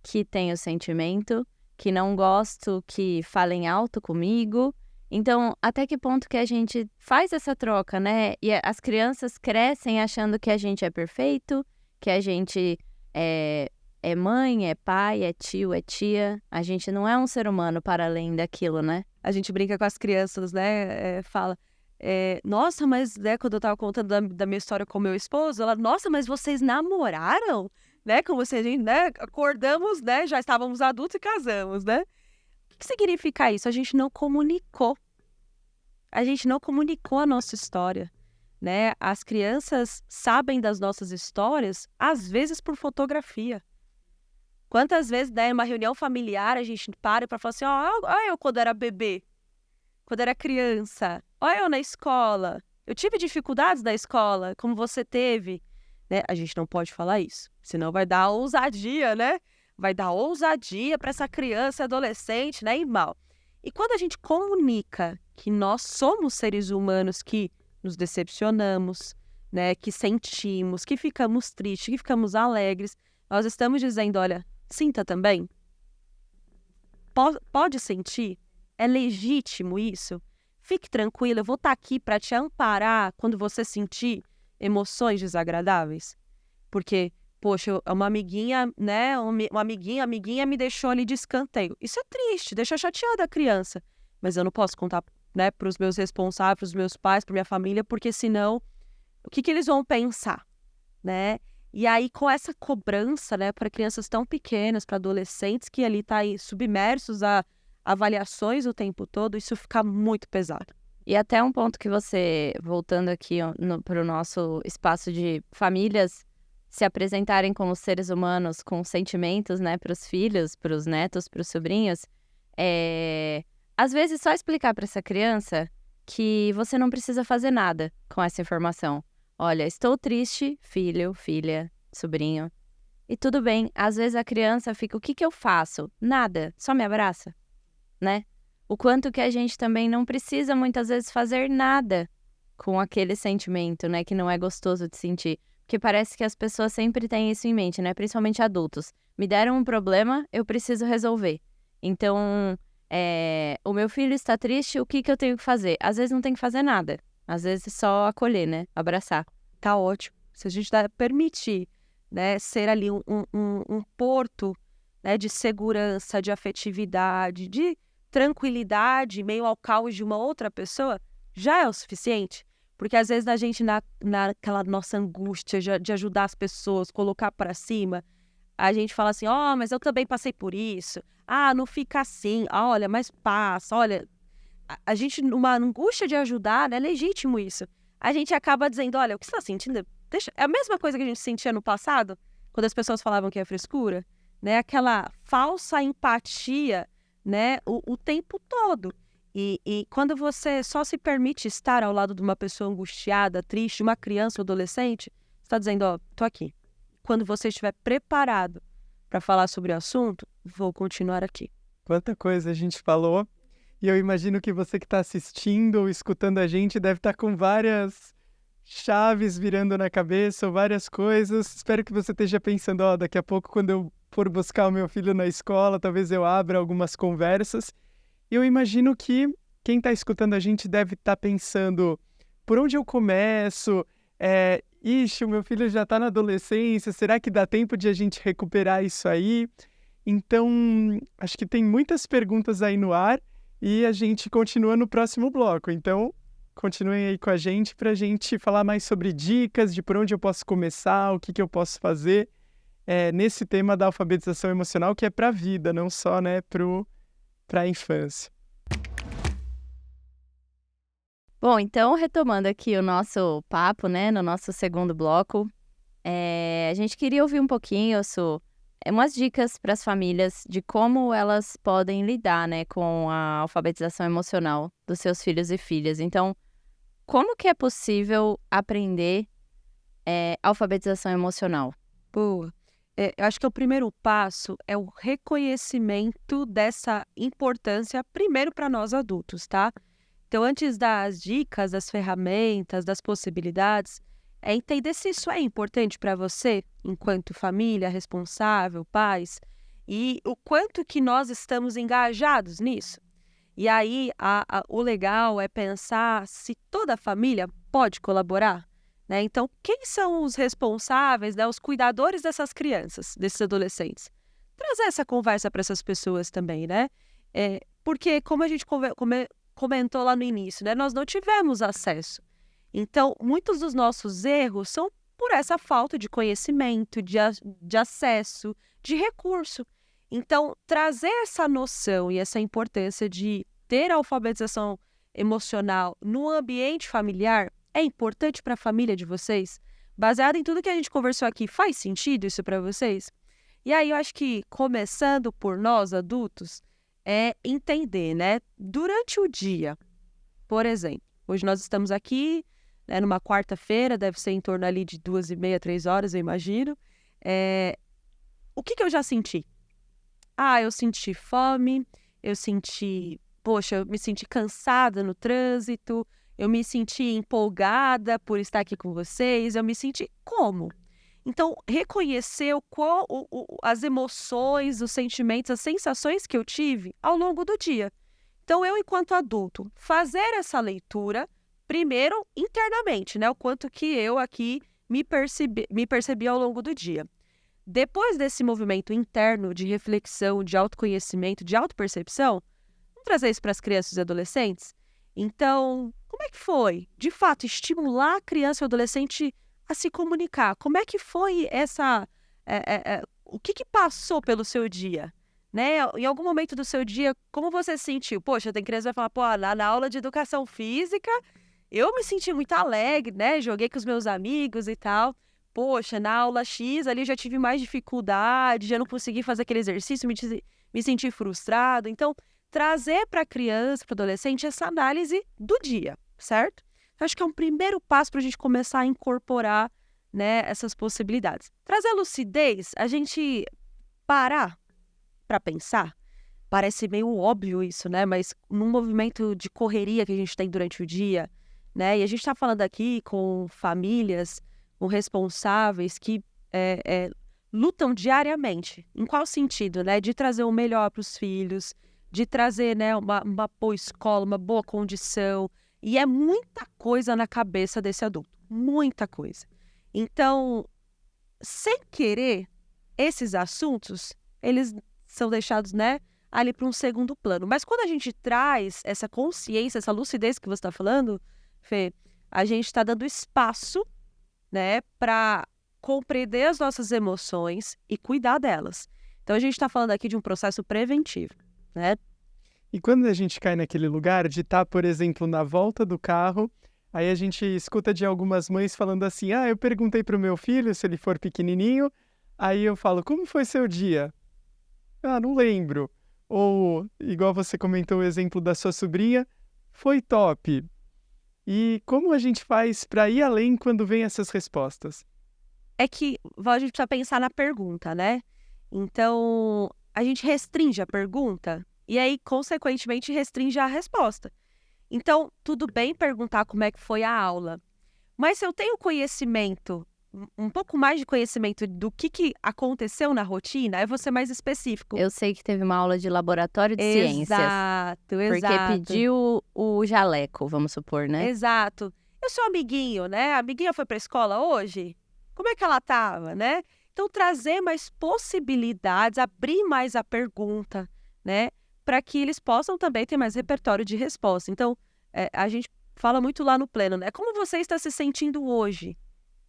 que tem o sentimento, que não gosto que falem alto comigo. Então, até que ponto que a gente faz essa troca, né? E as crianças crescem achando que a gente é perfeito, que a gente é mãe, é pai, é tio, é tia. A gente não é um ser humano para além daquilo, né? A gente brinca com as crianças, né? Fala, nossa, mas né, quando eu tava contando da minha história com meu esposo, ela, nossa, mas vocês namoraram? Né? Como se a gente, né? Acordamos, né? Já estávamos adultos e casamos, né? O que significa isso? A gente não comunicou. A gente não comunicou a nossa história, né? As crianças sabem das nossas histórias, às vezes por fotografia. Quantas vezes, né, em uma reunião familiar, a gente para falar assim, olha eu quando era bebê, quando era criança, olha eu na escola, eu tive dificuldades na escola, como você teve, né? A gente não pode falar isso, senão vai dar ousadia, né? Vai dar ousadia para essa criança e adolescente, né? E mal. E quando a gente comunica que nós somos seres humanos que nos decepcionamos, né? Que sentimos, que ficamos tristes, que ficamos alegres, nós estamos dizendo, olha, sinta também. Pode sentir? É legítimo isso? Fique tranquila, eu vou estar aqui para te amparar quando você sentir emoções desagradáveis. Porque, poxa, uma amiguinha, né? Uma amiguinha me deixou ali de escanteio. Isso é triste, deixa chateada a criança. Mas eu não posso contar, né, para os meus responsáveis, para os meus pais, para minha família, porque senão, o que eles vão pensar, né? E aí, com essa cobrança, né, para crianças tão pequenas, para adolescentes que ali estão aí submersos a avaliações o tempo todo, isso fica muito pesado. E até um ponto que você, voltando aqui para o nosso espaço de famílias se apresentarem como seres humanos com sentimentos, né, para os filhos, para os netos, para os sobrinhos, às vezes só explicar para essa criança que você não precisa fazer nada com essa informação. Olha, estou triste, filho, filha, sobrinho. E tudo bem, às vezes a criança fica, o que eu faço? Nada, só me abraça, né? O quanto que a gente também não precisa muitas vezes fazer nada com aquele sentimento, né? Que não é gostoso de sentir. Porque parece que as pessoas sempre têm isso em mente, né? Principalmente adultos. Me deram um problema, eu preciso resolver. Então, o meu filho está triste, o que eu tenho que fazer? Às vezes não tem que fazer nada. Às vezes só acolher, né? Abraçar. Tá ótimo. Se a gente permitir, né, ser ali um porto, né, de segurança, de afetividade, de tranquilidade, meio ao caos de uma outra pessoa, já é o suficiente. Porque às vezes a gente, naquela nossa angústia de ajudar as pessoas, colocar para cima, a gente fala assim, mas eu também passei por isso. Não fica assim. Olha, mas passa. Olha, a gente, numa angústia de ajudar, né, é legítimo isso. A gente acaba dizendo, olha, o que você está sentindo? É a mesma coisa que a gente sentia no passado, quando as pessoas falavam que é frescura, né? Aquela falsa empatia, né, o tempo todo. E quando você só se permite estar ao lado de uma pessoa angustiada, triste, uma criança ou adolescente, você está dizendo, ó, tô aqui. Quando você estiver preparado para falar sobre o assunto, vou continuar aqui. Quanta coisa a gente falou. E eu imagino que você que está assistindo ou escutando a gente deve estar com várias chaves virando na cabeça, ou várias coisas. Espero que você esteja pensando, ó, daqui a pouco quando eu for buscar o meu filho na escola, talvez eu abra algumas conversas. E eu imagino que quem está escutando a gente deve estar pensando, por onde eu começo? Ixi, o meu filho já está na adolescência, será que dá tempo de a gente recuperar isso aí? Então, acho que tem muitas perguntas aí no ar e a gente continua no próximo bloco. Então, continuem aí com a gente para a gente falar mais sobre dicas de por onde eu posso começar, o que eu posso fazer nesse tema da alfabetização emocional, que é para a vida, não só, né, para a infância. Bom, então, retomando aqui o nosso papo, né, no nosso segundo bloco, a gente queria ouvir um pouquinho, umas dicas para as famílias de como elas podem lidar, né, com a alfabetização emocional dos seus filhos e filhas. Então, como que é possível aprender alfabetização emocional? Boa. Eu acho que o primeiro passo é o reconhecimento dessa importância, primeiro para nós adultos, tá? Então, antes das dicas, das ferramentas, das possibilidades, é entender se isso é importante para você, enquanto família, responsável, pais, e o quanto que nós estamos engajados nisso. E aí, o legal é pensar se toda a família pode colaborar, né? Então, quem são os responsáveis, né, os cuidadores dessas crianças, desses adolescentes? Trazer essa conversa para essas pessoas também, né? Porque, como a gente comentou lá no início, né, nós não tivemos acesso. Então, muitos dos nossos erros são por essa falta de conhecimento, de acesso, de recurso. Então, trazer essa noção e essa importância de ter a alfabetização emocional no ambiente familiar é importante para a família de vocês? Baseado em tudo que a gente conversou aqui, faz sentido isso para vocês? E aí, eu acho que, começando por nós, adultos, é entender, né? Durante o dia, por exemplo, hoje nós estamos aqui, né, numa quarta-feira, deve ser em torno ali de 2h30, 3h, eu imagino. O que eu já senti? Eu senti fome, eu me senti cansada no trânsito, eu me senti empolgada por estar aqui com vocês, eu me senti como? Então, reconhecer as emoções, os sentimentos, as sensações que eu tive ao longo do dia. Então, eu, enquanto adulto, fazer essa leitura, primeiro, internamente, né? O quanto que eu aqui me percebi ao longo do dia. Depois desse movimento interno de reflexão, de autoconhecimento, de autopercepção, vamos trazer isso para as crianças e adolescentes? Então, como é que foi? De fato, estimular a criança e o adolescente a se comunicar. Como é que foi o que passou pelo seu dia? Né? Em algum momento do seu dia, como você se sentiu? Poxa, tem criança que vai falar, na aula de educação física, eu me senti muito alegre, né? Joguei com os meus amigos e tal. Poxa, na aula X ali eu já tive mais dificuldade, já não consegui fazer aquele exercício, me senti frustrado. Então, trazer para a criança, para o adolescente, essa análise do dia, certo? Eu acho que é um primeiro passo para a gente começar a incorporar, né, essas possibilidades. Trazer a lucidez, a gente parar para pensar. Parece meio óbvio isso, né? Mas num movimento de correria que a gente tem durante o dia, né? E a gente está falando aqui com famílias, com responsáveis que lutam diariamente. Em qual sentido, né? De trazer o melhor para os filhos, de trazer, né, uma boa escola, uma boa condição. E é muita coisa na cabeça desse adulto. Muita coisa. Então, sem querer, esses assuntos, eles são deixados, né, ali para um segundo plano. Mas quando a gente traz essa consciência, essa lucidez que você está falando, Fê, a gente está dando espaço, né, para compreender as nossas emoções e cuidar delas. Então, a gente está falando aqui de um processo preventivo, né? E quando a gente cai naquele lugar de estar, por exemplo, na volta do carro, aí a gente escuta de algumas mães falando assim, eu perguntei para o meu filho se ele for pequenininho, aí eu falo, como foi seu dia? Não lembro. Ou, igual você comentou o exemplo da sua sobrinha, foi top. E como a gente faz para ir além quando vem essas respostas? É que a gente precisa pensar na pergunta, né? Então, a gente restringe a pergunta e aí, consequentemente, restringe a resposta. Então, tudo bem perguntar como é que foi a aula, mas se eu tenho conhecimento, um pouco mais de conhecimento do que aconteceu na rotina, eu vou ser mais específico. Eu sei que teve uma aula de laboratório de ciências. Exato. Porque pediu o jaleco, vamos supor, né? Exato. E o seu amiguinho, né? A amiguinha foi para a escola hoje? Como é que ela estava, né? Então, trazer mais possibilidades, abrir mais a pergunta, né? Para que eles possam também ter mais repertório de resposta. Então, a gente fala muito lá no pleno, né? Como você está se sentindo hoje?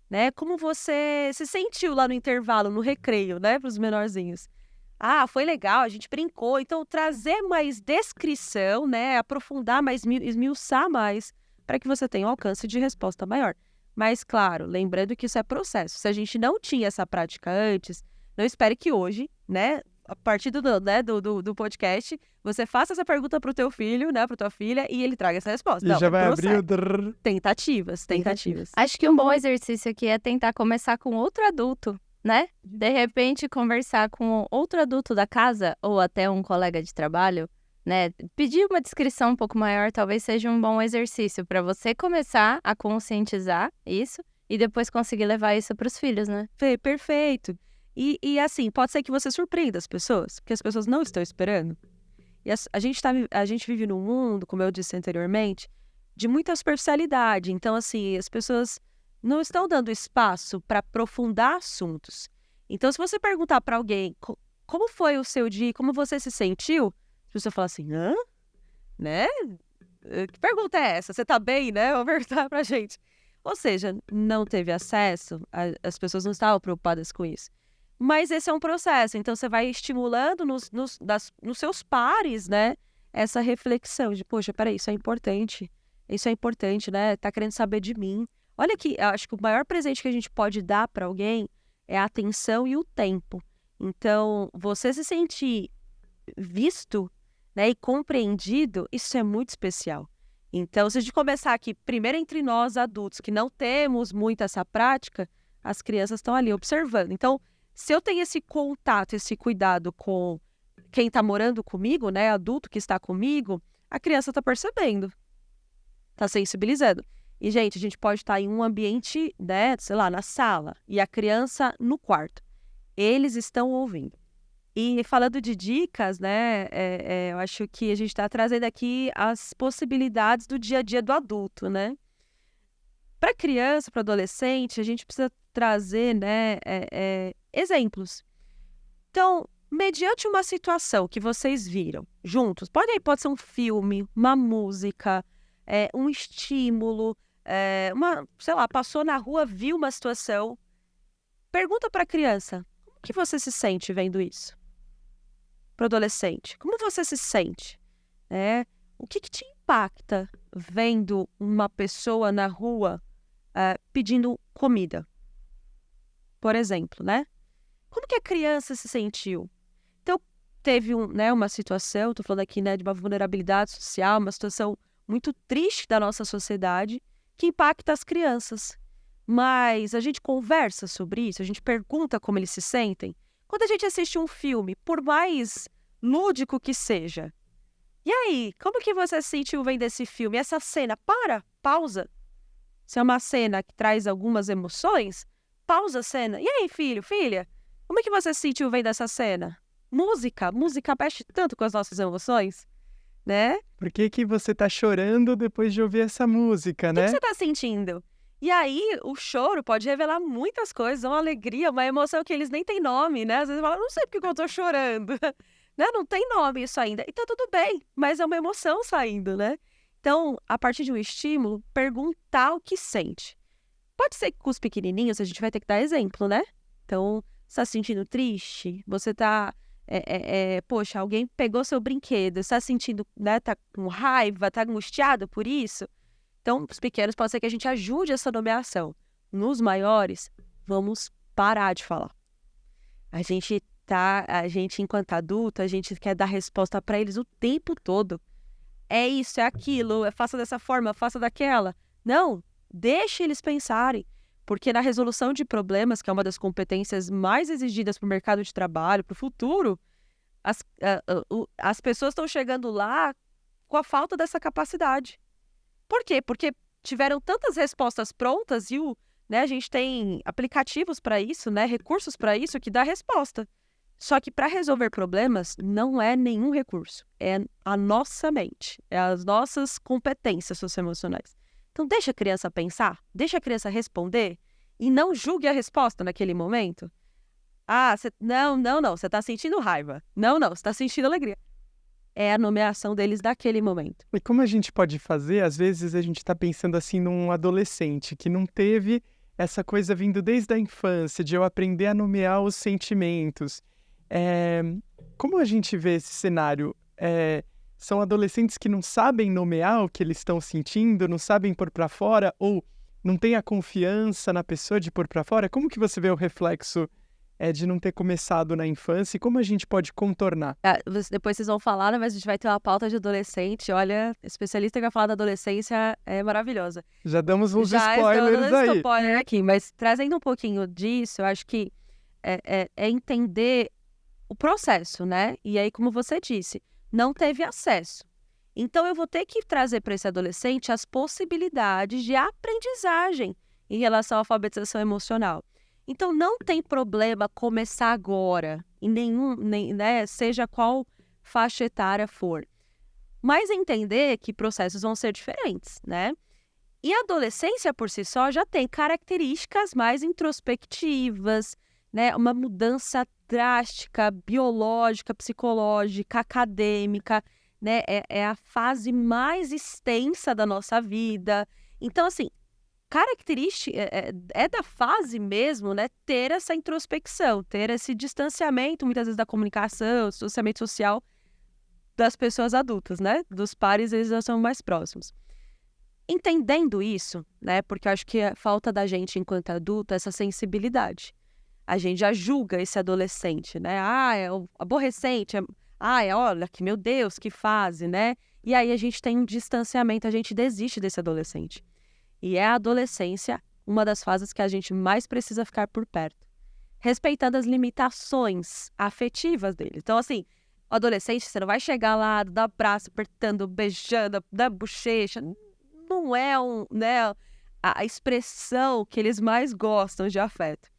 Né? Como você se sentiu lá no intervalo, no recreio, né? Para os menorzinhos. Ah, foi legal, a gente brincou. Então, trazer mais descrição, né? Aprofundar mais, esmiuçar mais, para que você tenha um alcance de resposta maior. Mas, claro, lembrando que isso é processo. Se a gente não tinha essa prática antes, não espere que hoje, né? A partir do podcast, você faça essa pergunta para o teu filho, né? Para tua filha, e ele traga essa resposta. E não, já vai processo. abrir o drrr. Tentativas. Acho que um bom exercício aqui é tentar começar com outro adulto, né? De repente, conversar com outro adulto da casa ou até um colega de trabalho, né? Pedir uma descrição um pouco maior talvez seja um bom exercício para você começar a conscientizar isso e depois conseguir levar isso para os filhos, né? Fê, perfeito. E assim, pode ser que você surpreenda as pessoas, porque as pessoas não estão esperando. E a gente vive num mundo, como eu disse anteriormente, de muita superficialidade. Então, assim, as pessoas não estão dando espaço para aprofundar assuntos. Então, se você perguntar para alguém como foi o seu dia, como você se sentiu, se você falar assim, hã? Né? Que pergunta é essa? Você tá bem, né? Vou perguntar pra gente. Ou seja, não teve acesso, as pessoas não estavam preocupadas com isso. Mas esse é um processo, então você vai estimulando nos seus pares, né, essa reflexão de, poxa, peraí, isso é importante, né, tá querendo saber de mim. Olha que, eu acho que o maior presente que a gente pode dar para alguém é a atenção e o tempo. Então, você se sentir visto, né, e compreendido, isso é muito especial. Então, se a gente começar aqui, primeiro entre nós adultos, que não temos muito essa prática, as crianças estão ali observando. Então, se eu tenho esse contato, esse cuidado com quem está morando comigo, né, adulto que está comigo, a criança está percebendo, está sensibilizando. E, gente, a gente pode estar em um ambiente, né, sei lá, na sala, e a criança no quarto. Eles estão ouvindo. E falando de dicas, né, eu acho que a gente está trazendo aqui as possibilidades do dia a dia do adulto, né? Para criança, para adolescente, a gente precisa trazer, né, exemplos. Então, mediante uma situação que vocês viram juntos, pode ser um filme, uma música, um estímulo, sei lá, passou na rua, viu uma situação, pergunta para a criança, como que você se sente vendo isso? Para o adolescente, como você se sente? O que te impacta vendo uma pessoa na rua pedindo comida? Por exemplo, né? Como que a criança se sentiu? Então, teve uma situação, estou falando aqui, né, de uma vulnerabilidade social, uma situação muito triste da nossa sociedade, que impacta as crianças. Mas a gente conversa sobre isso, a gente pergunta como eles se sentem. Quando a gente assiste um filme, por mais lúdico que seja, e aí, como que você se sentiu vendo esse filme? Essa cena, pausa. Se é uma cena que traz algumas emoções, pausa a cena. E aí, filho, filha, como é que você se sentiu vendo essa cena? Música mexe tanto com as nossas emoções, né? Por que você tá chorando depois de ouvir essa música, O né? que você tá sentindo? E aí, o choro pode revelar muitas coisas, uma alegria, uma emoção que eles nem têm nome, né? Às vezes falam, não sei porque que eu tô chorando, né? Não tem nome isso ainda. E tá tudo bem, mas é uma emoção saindo, né? Então, a partir de um estímulo, perguntar o que sente. Pode ser que com os pequenininhos a gente vai ter que dar exemplo, né? Então, você tá se sentindo triste? Você tá... poxa, alguém pegou seu brinquedo, está sentindo, né? Tá com raiva, tá angustiado por isso? Então, os pequenos, pode ser que a gente ajude essa nomeação. Nos maiores, vamos parar de falar. A gente tá? A gente, enquanto adulto, a gente quer dar resposta para eles o tempo todo. É isso, é aquilo, faça dessa forma, faça daquela. Não, deixe eles pensarem. Porque na resolução de problemas, que é uma das competências mais exigidas para o mercado de trabalho, para o futuro, as pessoas estão chegando lá com a falta dessa capacidade. Por quê? Porque tiveram tantas respostas prontas e a gente tem aplicativos para isso, né, recursos para isso, que dá resposta. Só que para resolver problemas não é nenhum recurso, é a nossa mente, é as nossas competências socioemocionais. Então deixa a criança pensar, deixa a criança responder e não julgue a resposta naquele momento. Não, você está sentindo raiva. Não, você está sentindo alegria. É a nomeação deles daquele momento. E como a gente pode fazer? Às vezes a gente está pensando assim num adolescente que não teve essa coisa vindo desde a infância, de eu aprender a nomear os sentimentos. Como a gente vê esse cenário? São adolescentes que não sabem nomear o que eles estão sentindo, não sabem pôr para fora, ou não têm a confiança na pessoa de pôr para fora? Como que você vê o reflexo de não ter começado na infância e como a gente pode contornar? Depois vocês vão falar, né, mas a gente vai ter uma pauta de adolescente. Olha, especialista que vai falar da adolescência é maravilhosa. Já damos uns spoilers aí. Spoiler aqui, mas trazendo um pouquinho disso, eu acho que é entender o processo, né? E aí, como você disse, não teve acesso. Então, eu vou ter que trazer para esse adolescente as possibilidades de aprendizagem em relação à alfabetização emocional. Então, não tem problema começar agora, né, seja qual faixa etária for. Mas entender que processos vão ser diferentes, né? E a adolescência, por si só, já tem características mais introspectivas, né? Uma mudança drástica, biológica, psicológica, acadêmica, né? É a fase mais extensa da nossa vida. Então, assim, característica é da fase mesmo, né, ter essa introspecção, ter esse distanciamento, muitas vezes, da comunicação, distanciamento social das pessoas adultas, né? Dos pares, eles já são mais próximos. Entendendo isso, né, porque eu acho que falta da gente, enquanto adulto, essa sensibilidade. A gente já julga esse adolescente, né? É o aborrecente, olha, que meu Deus, que fase, né? E aí a gente tem um distanciamento, a gente desiste desse adolescente. E é a adolescência uma das fases que a gente mais precisa ficar por perto, respeitando as limitações afetivas dele. Então, assim, o adolescente, você não vai chegar lá, dar abraço, apertando, beijando, da bochecha. Não é a expressão que eles mais gostam de afeto.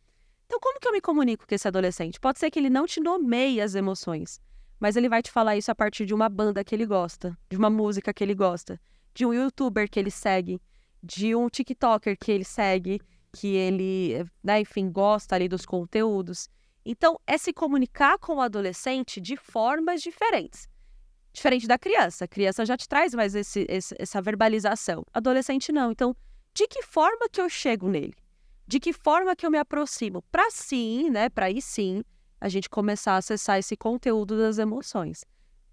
Então, como que eu me comunico com esse adolescente? Pode ser que ele não te nomeie as emoções, mas ele vai te falar isso a partir de uma banda que ele gosta, de uma música que ele gosta, de um youtuber que ele segue, de um tiktoker que ele segue, que ele, né, enfim, gosta ali dos conteúdos. Então, é se comunicar com o adolescente de formas diferentes. Diferente da criança. A criança já te traz mais essa verbalização. Adolescente não. Então, de que forma que eu chego nele? De que forma que eu me aproximo? Para sim, né, para aí sim, a gente começar a acessar esse conteúdo das emoções.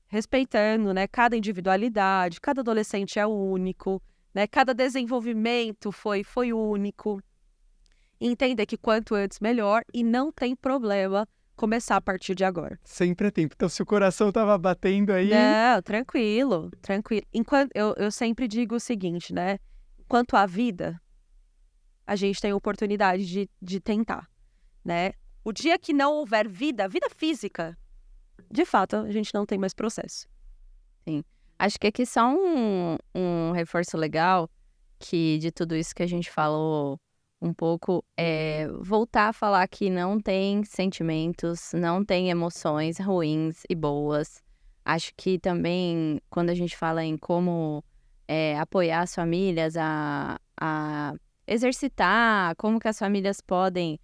Respeitando, né, cada individualidade, cada adolescente é único, né, cada desenvolvimento foi único. Entender que quanto antes melhor e não tem problema começar a partir de agora. Sempre é tempo. Então, se o coração estava batendo aí... Não, tranquilo. Enquanto, eu sempre digo o seguinte, né? Quanto à vida, a gente tem a oportunidade de tentar, né? O dia que não houver vida física, de fato, a gente não tem mais processo. Sim. Acho que aqui só um reforço legal que de tudo isso que a gente falou um pouco é voltar a falar que não tem sentimentos, não tem emoções ruins e boas. Acho que também quando a gente fala em como apoiar as famílias a exercitar, como que as famílias podem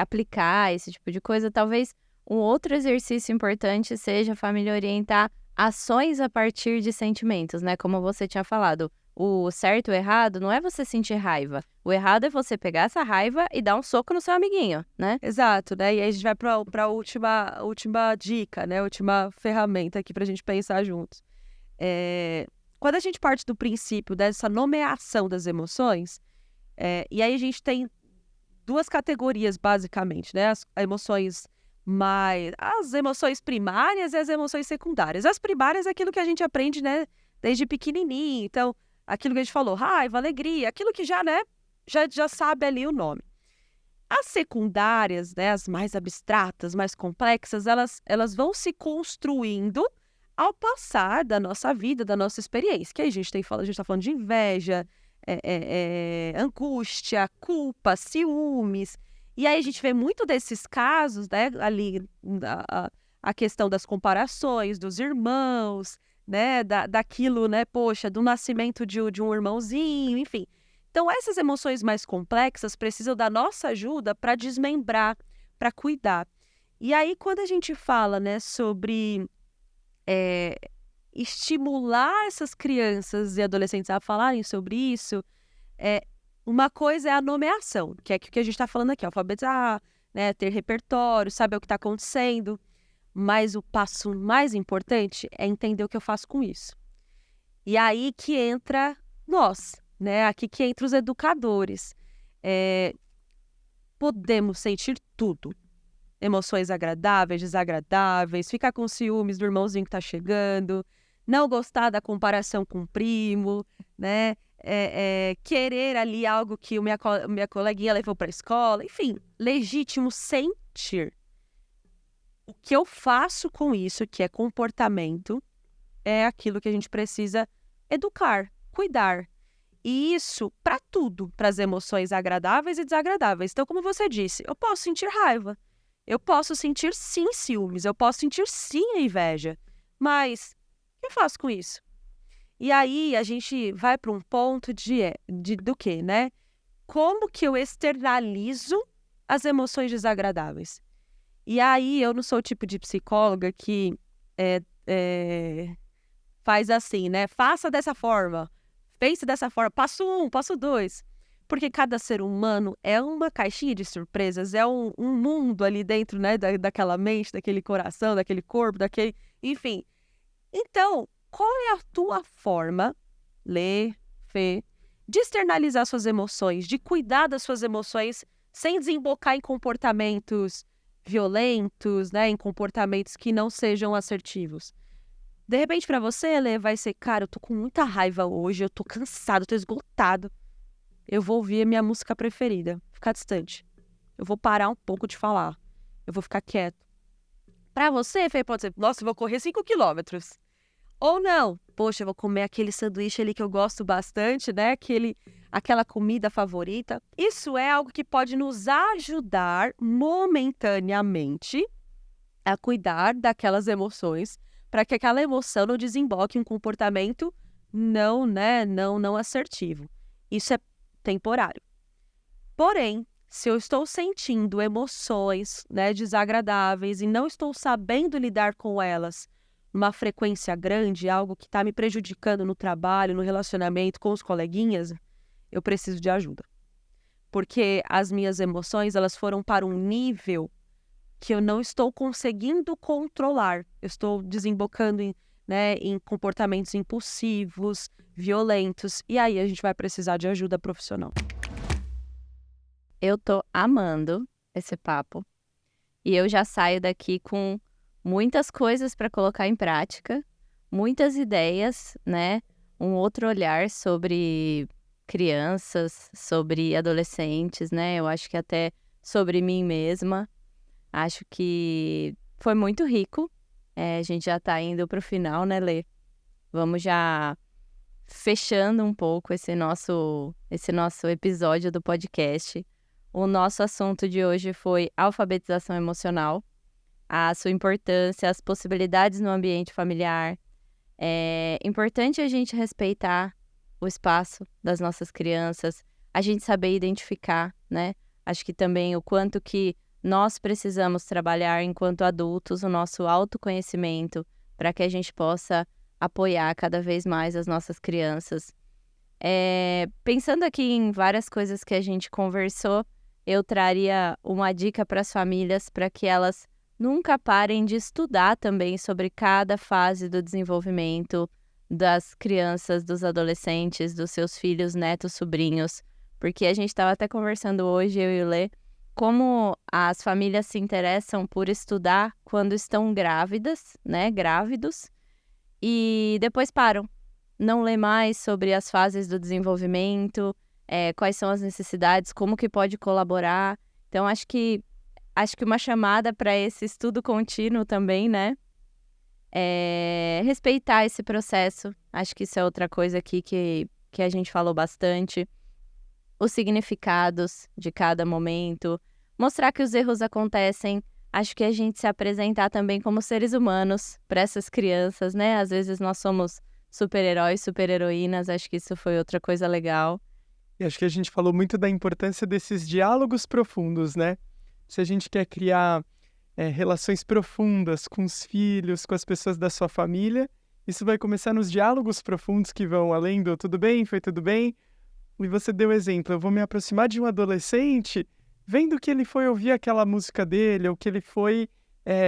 aplicar esse tipo de coisa, talvez um outro exercício importante seja a família orientar ações a partir de sentimentos, né? Como você tinha falado, o certo e o errado não é você sentir raiva. O errado é você pegar essa raiva e dar um soco no seu amiguinho, né? Exato, né? E aí a gente vai para a última dica, né? A última ferramenta aqui para a gente pensar juntos. Quando a gente parte do princípio dessa nomeação das emoções, e aí a gente tem duas categorias, basicamente, né? As emoções Mas as emoções primárias e as emoções secundárias. As primárias é aquilo que a gente aprende, né, desde pequenininho. Então, aquilo que a gente falou, raiva, alegria, aquilo que já, né, já sabe ali o nome. As secundárias, né, as mais abstratas, mais complexas, elas vão se construindo ao passar da nossa vida, da nossa experiência. Que aí a gente está falando de inveja, angústia, culpa, ciúmes. E aí a gente vê muito desses casos, né, ali a questão das comparações dos irmãos, né, daquilo, né, poxa, do nascimento de um irmãozinho, enfim. Então, essas emoções mais complexas precisam da nossa ajuda para desmembrar, para cuidar. E aí, quando a gente fala, né, sobre estimular essas crianças e adolescentes a falarem sobre isso, uma coisa é a nomeação, que é o que a gente está falando aqui, alfabetizar, né, ter repertório, saber o que está acontecendo. Mas o passo mais importante é entender o que eu faço com isso. E aí que entra nós, né? Aqui que entra os educadores. Podemos sentir tudo. Emoções agradáveis, desagradáveis, ficar com ciúmes do irmãozinho que está chegando, não gostar da comparação com o primo, né? Querer ali algo que minha coleguinha levou para a escola, enfim, legítimo sentir. O que eu faço com isso, que é comportamento, é aquilo que a gente precisa educar, cuidar. E isso para tudo, para as emoções agradáveis e desagradáveis. Então, como você disse, eu posso sentir raiva, eu posso sentir sim ciúmes, eu posso sentir sim a inveja, mas o que eu faço com isso? E aí a gente vai para um ponto do quê, né? Como que eu externalizo as emoções desagradáveis? E aí eu não sou o tipo de psicóloga que faz assim, né? Faça dessa forma, pense dessa forma, passo 1, passo 2. Porque cada ser humano é uma caixinha de surpresas, é um mundo ali dentro, né? Daquela mente, daquele coração, daquele corpo, enfim. Então, qual é a tua forma, Lê, Fê, de externalizar suas emoções, de cuidar das suas emoções sem desembocar em comportamentos violentos, né? Em comportamentos que não sejam assertivos? De repente, pra você, Lê, vai ser, cara, eu tô com muita raiva hoje, eu tô cansado, eu tô esgotado. Eu vou ouvir a minha música preferida, ficar distante. Eu vou parar um pouco de falar. Eu vou ficar quieto. Pra você, Fê, pode ser, nossa, eu vou correr 5 quilômetros. Ou não, poxa, eu vou comer aquele sanduíche ali que eu gosto bastante, né? Aquela comida favorita. Isso é algo que pode nos ajudar momentaneamente a cuidar daquelas emoções, para que aquela emoção não desemboque em um comportamento não assertivo. Isso é temporário. Porém, se eu estou sentindo emoções, né, desagradáveis e não estou sabendo lidar com elas numa frequência grande, algo que está me prejudicando no trabalho, no relacionamento com os coleguinhas, eu preciso de ajuda. Porque as minhas emoções, elas foram para um nível que eu não estou conseguindo controlar. Eu estou desembocando em comportamentos impulsivos, violentos, e aí a gente vai precisar de ajuda profissional. Eu tô amando esse papo e eu já saio daqui com muitas coisas para colocar em prática, muitas ideias, né? Um outro olhar sobre crianças, sobre adolescentes, né? Eu acho que até sobre mim mesma. Acho que foi muito rico. A gente já tá indo pro final, né, Lê? Vamos já fechando um pouco esse nosso episódio do podcast. O nosso assunto de hoje foi alfabetização emocional, a sua importância, as possibilidades no ambiente familiar. É importante a gente respeitar o espaço das nossas crianças, a gente saber identificar, né? Acho que também o quanto que nós precisamos trabalhar enquanto adultos o nosso autoconhecimento para que a gente possa apoiar cada vez mais as nossas crianças. Pensando aqui em várias coisas que a gente conversou, eu traria uma dica para as famílias para que elas nunca parem de estudar também sobre cada fase do desenvolvimento das crianças, dos adolescentes, dos seus filhos, netos, sobrinhos. Porque a gente estava até conversando hoje, eu e o Lê, como as famílias se interessam por estudar quando estão grávidas, né, grávidos, e depois param. Não lê mais sobre as fases do desenvolvimento, quais são as necessidades, como que pode colaborar. Então, acho que uma chamada para esse estudo contínuo também, né? É respeitar esse processo. Acho que isso é outra coisa aqui que a gente falou bastante. Os significados de cada momento. Mostrar que os erros acontecem. Acho que a gente se apresentar também como seres humanos para essas crianças, né? Às vezes nós somos super-heróis, super-heroínas. Acho que isso foi outra coisa legal. E acho que a gente falou muito da importância desses diálogos profundos, né? Se a gente quer criar relações profundas com os filhos, com as pessoas da sua família, isso vai começar nos diálogos profundos que vão além do tudo bem, foi tudo bem. E você deu exemplo, eu vou me aproximar de um adolescente vendo que ele foi ouvir aquela música dele, ou que ele foi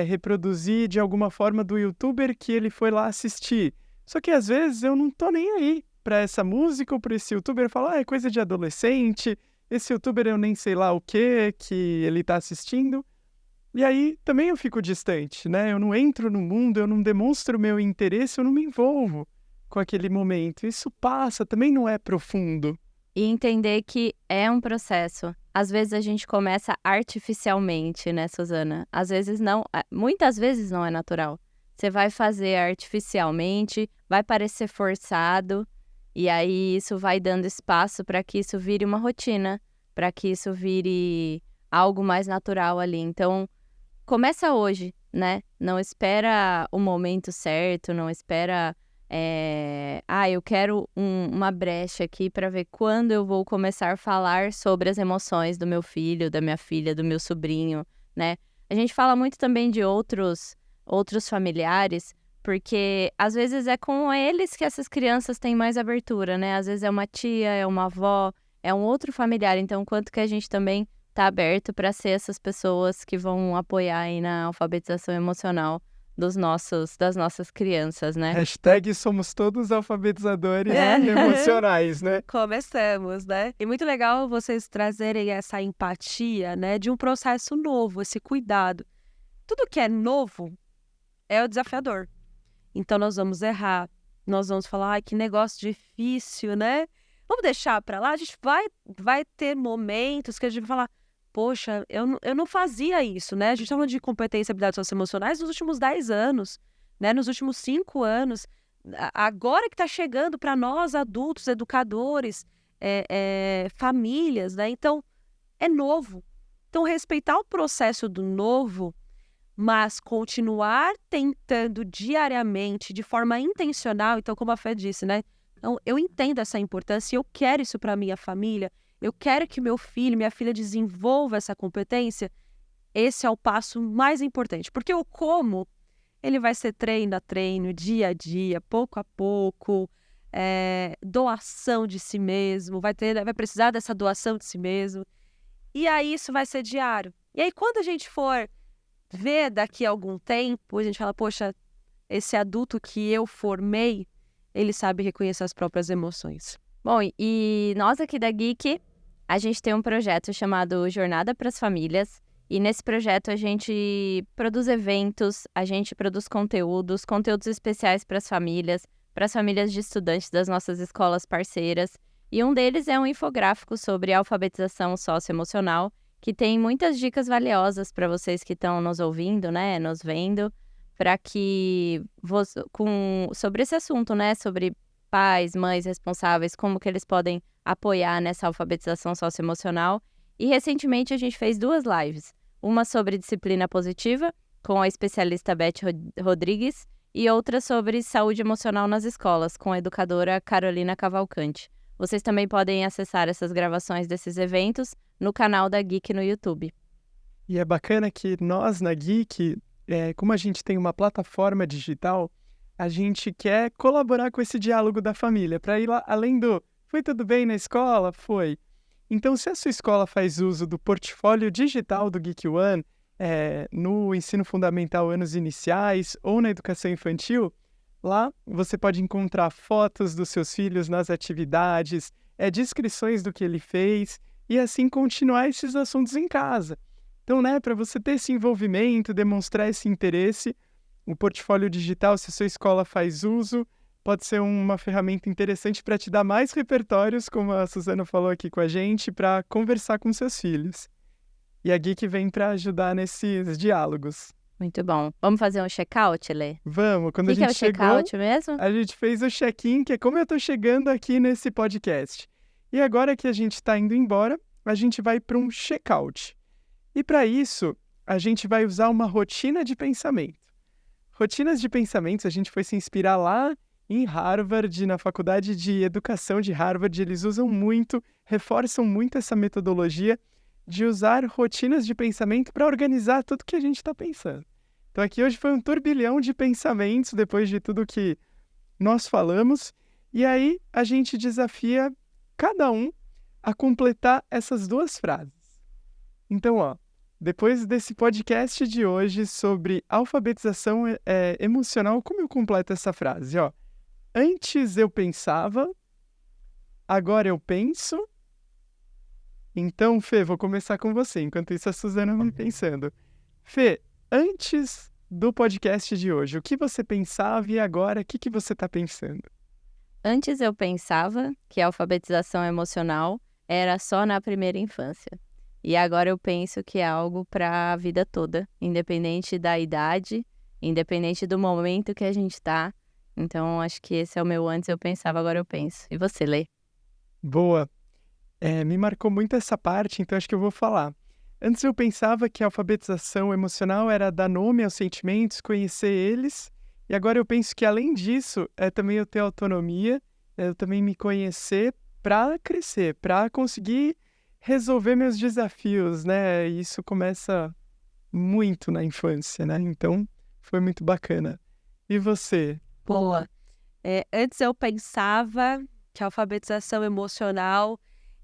reproduzir de alguma forma do youtuber que ele foi lá assistir. Só que às vezes eu não tô nem aí para essa música ou para esse youtuber. Eu falo, é coisa de adolescente, esse youtuber eu nem sei lá o que ele tá assistindo. E aí também eu fico distante, né? Eu não entro no mundo, eu não demonstro meu interesse, eu não me envolvo com aquele momento. Isso passa, também não é profundo. E entender que é um processo. Às vezes a gente começa artificialmente, né, Suzana? Às vezes não, muitas vezes não é natural. Você vai fazer artificialmente, vai parecer forçado, e aí isso vai dando espaço para que isso vire uma rotina, para que isso vire algo mais natural ali. Então, começa hoje, né? Não espera o momento certo, não espera... eu quero uma brecha aqui para ver quando eu vou começar a falar sobre as emoções do meu filho, da minha filha, do meu sobrinho, né? A gente fala muito também de outros familiares, porque às vezes é com eles que essas crianças têm mais abertura, né? Às vezes é uma tia, é uma avó, é um outro familiar. Então, quanto que a gente também tá aberto para ser essas pessoas que vão apoiar aí na alfabetização emocional das nossas crianças, né? Hashtag somos todos alfabetizadores emocionais, né? Começamos, né? E muito legal vocês trazerem essa empatia, né? De um processo novo, esse cuidado. Tudo que é novo é o desafiador. Então, nós vamos errar, nós vamos falar, ai, que negócio difícil, né? Vamos deixar para lá, a gente vai ter momentos que a gente vai falar, poxa, eu não fazia isso, né? A gente está falando de competência e habilidades socioemocionais nos últimos 10 anos, né? Nos últimos 5 anos. Agora que está chegando para nós, adultos, educadores, famílias, né? Então, é novo. Então, respeitar o processo do novo, mas continuar tentando diariamente, de forma intencional. Então, como a Fê disse, né? Então, eu entendo essa importância e eu quero isso para minha família. Eu quero que meu filho, minha filha desenvolva essa competência. Esse é o passo mais importante. Porque o como, ele vai ser treino a treino, dia a dia, pouco a pouco, doação de si mesmo, vai precisar dessa doação de si mesmo. E aí isso vai ser diário. E aí quando a gente for ver daqui a algum tempo, a gente fala, poxa, esse adulto que eu formei, ele sabe reconhecer as próprias emoções. Bom, e nós aqui da Geek, a gente tem um projeto chamado Jornada para as Famílias. E nesse projeto a gente produz eventos, a gente produz conteúdos especiais para as famílias de estudantes das nossas escolas parceiras. E um deles é um infográfico sobre alfabetização socioemocional, que tem muitas dicas valiosas para vocês que estão nos ouvindo, né, nos vendo, para que sobre esse assunto, né, sobre pais, mães responsáveis, como que eles podem apoiar nessa alfabetização socioemocional. E recentemente a gente fez 2 lives, uma sobre disciplina positiva, com a especialista Beth Rodrigues, e outra sobre saúde emocional nas escolas, com a educadora Carolina Cavalcante. Vocês também podem acessar essas gravações desses eventos no canal da Geek no YouTube. E é bacana que nós, na Geek, como a gente tem uma plataforma digital, a gente quer colaborar com esse diálogo da família, para ir lá, além do foi tudo bem na escola? Foi. Então, se a sua escola faz uso do portfólio digital do Geek One, no ensino fundamental anos iniciais ou na educação infantil, lá você pode encontrar fotos dos seus filhos nas atividades, descrições do que ele fez, e assim continuar esses assuntos em casa. Então, né, para você ter esse envolvimento, demonstrar esse interesse, o portfólio digital, se a sua escola faz uso, pode ser uma ferramenta interessante para te dar mais repertórios, como a Suzana falou aqui com a gente, para conversar com seus filhos. E a Geek vem para ajudar nesses diálogos. Muito bom. Vamos fazer um check-out, Lê? Vamos. Quando O a que é gente o chegou, check-out mesmo? a gente fez o check-in, que é como eu estou chegando aqui nesse podcast. E agora que a gente está indo embora, a gente vai para um check-out. E para isso, a gente vai usar uma rotina de pensamento. Rotinas de pensamentos, a gente foi se inspirar lá em Harvard, na Faculdade de Educação de Harvard. Eles usam muito, reforçam muito essa metodologia de usar rotinas de pensamento para organizar tudo que a gente está pensando. Então aqui hoje foi um turbilhão de pensamentos depois de tudo que nós falamos. E aí a gente desafia cada um a completar essas 2 frases. Então, depois desse podcast de hoje sobre alfabetização emocional, como eu completo essa frase? Antes eu pensava, agora eu penso. Então, Fê, vou começar com você. Enquanto isso, a Suzana vai pensando. Fê, antes do podcast de hoje, o que você pensava e agora, o que você está pensando? Antes eu pensava que a alfabetização emocional era só na primeira infância. E agora eu penso que é algo para a vida toda, independente da idade, independente do momento que a gente está. Então, acho que esse é o meu antes eu pensava, agora eu penso. E você, Lê? Boa. Me marcou muito essa parte, então acho que eu vou falar. Antes eu pensava que a alfabetização emocional era dar nome aos sentimentos, conhecer eles. E agora eu penso que, além disso, é também eu ter autonomia, eu também me conhecer para crescer, para conseguir resolver meus desafios, né? E isso começa muito na infância, né? Então, foi muito bacana. E você? Boa. Antes eu pensava que a alfabetização emocional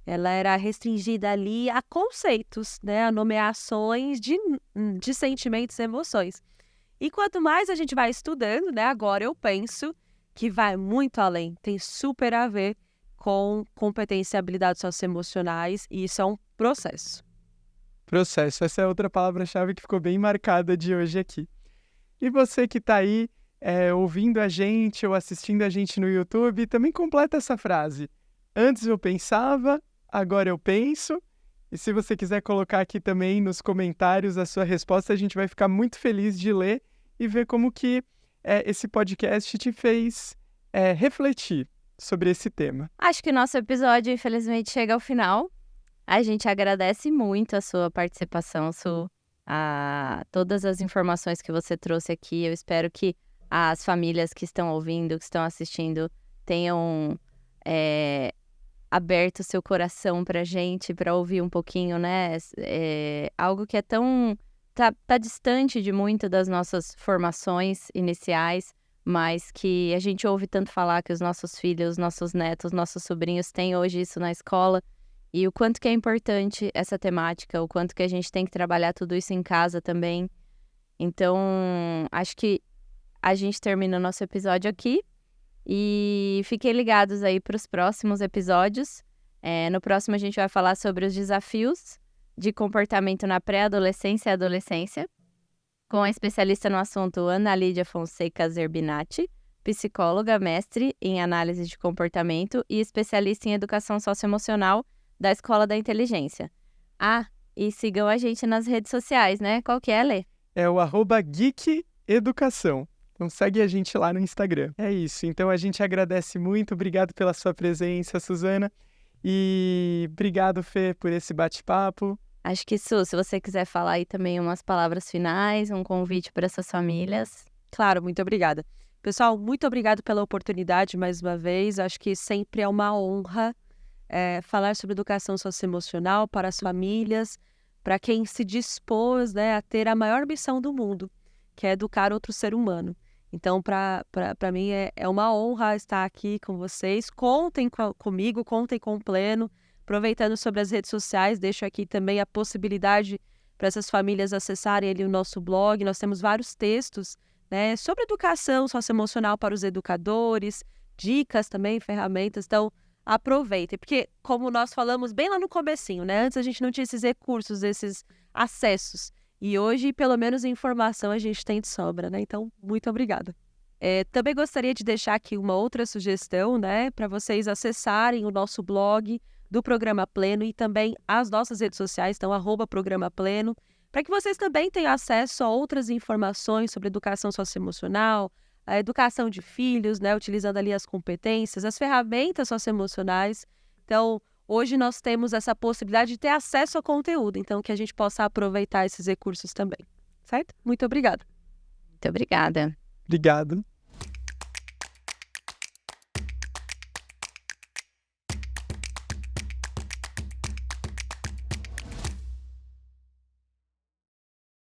ela era restringida ali a conceitos, né? A nomeações de sentimentos e emoções. E quanto mais a gente vai estudando, né? Agora eu penso que vai muito além, tem super a ver com competência e habilidades socioemocionais, e isso é um processo. Processo, essa é outra palavra-chave que ficou bem marcada de hoje aqui. E você que está aí ouvindo a gente ou assistindo a gente no YouTube, também completa essa frase. Antes eu pensava, agora eu penso. E se você quiser colocar aqui também nos comentários a sua resposta, a gente vai ficar muito feliz de ler e ver como que esse podcast te fez refletir sobre esse tema. Acho que o nosso episódio, infelizmente, chega ao final. A gente agradece muito a sua participação, Su, a todas as informações que você trouxe aqui. Eu espero que as famílias que estão ouvindo, que estão assistindo, tenham aberto seu coração pra gente, para ouvir um pouquinho, né? Algo que é tão... Tá distante de muito das nossas formações iniciais, mas que a gente ouve tanto falar que os nossos filhos, os nossos netos, nossos sobrinhos têm hoje isso na escola. E o quanto que é importante essa temática, o quanto que a gente tem que trabalhar tudo isso em casa também. Então, acho que a gente termina o nosso episódio aqui. E fiquem ligados aí para os próximos episódios. No próximo a gente vai falar sobre os desafios de comportamento na pré-adolescência e adolescência, com a especialista no assunto Ana Lídia Fonseca Zerbinati, psicóloga, mestre em análise de comportamento e especialista em educação socioemocional da Escola da Inteligência. E sigam a gente nas redes sociais, né? Qual que é, Lê? É o @geekeducação. Então segue a gente lá no Instagram. É isso. Então a gente agradece muito. Obrigado pela sua presença, Suzana. E obrigado, Fê, por esse bate-papo. Acho que, Su, se você quiser falar aí também umas palavras finais, um convite para essas famílias. Claro, muito obrigada. Pessoal, muito obrigado pela oportunidade mais uma vez. Acho que sempre é uma honra falar sobre educação socioemocional para as famílias, para quem se dispôs, né, a ter a maior missão do mundo, que é educar outro ser humano. Então, para mim, é uma honra estar aqui com vocês. Contem comigo, contem com o Pleno. Aproveitando sobre as redes sociais, deixo aqui também a possibilidade para essas famílias acessarem ali o nosso blog. Nós temos vários textos, né, sobre educação socioemocional para os educadores, dicas também, ferramentas. Então, aproveitem, porque como nós falamos bem lá no comecinho, né? Antes a gente não tinha esses recursos, esses acessos. E hoje, pelo menos informação a gente tem de sobra, né? Então, muito obrigada. Também gostaria de deixar aqui uma outra sugestão, né? Para vocês acessarem o nosso blog do Programa Pleno e também as nossas redes sociais, então @Programa Pleno, para que vocês também tenham acesso a outras informações sobre educação socioemocional, a educação de filhos, né, utilizando ali as competências, as ferramentas socioemocionais. Então, hoje nós temos essa possibilidade de ter acesso ao conteúdo, então que a gente possa aproveitar esses recursos também, certo? Muito obrigada. Muito obrigada. Obrigado.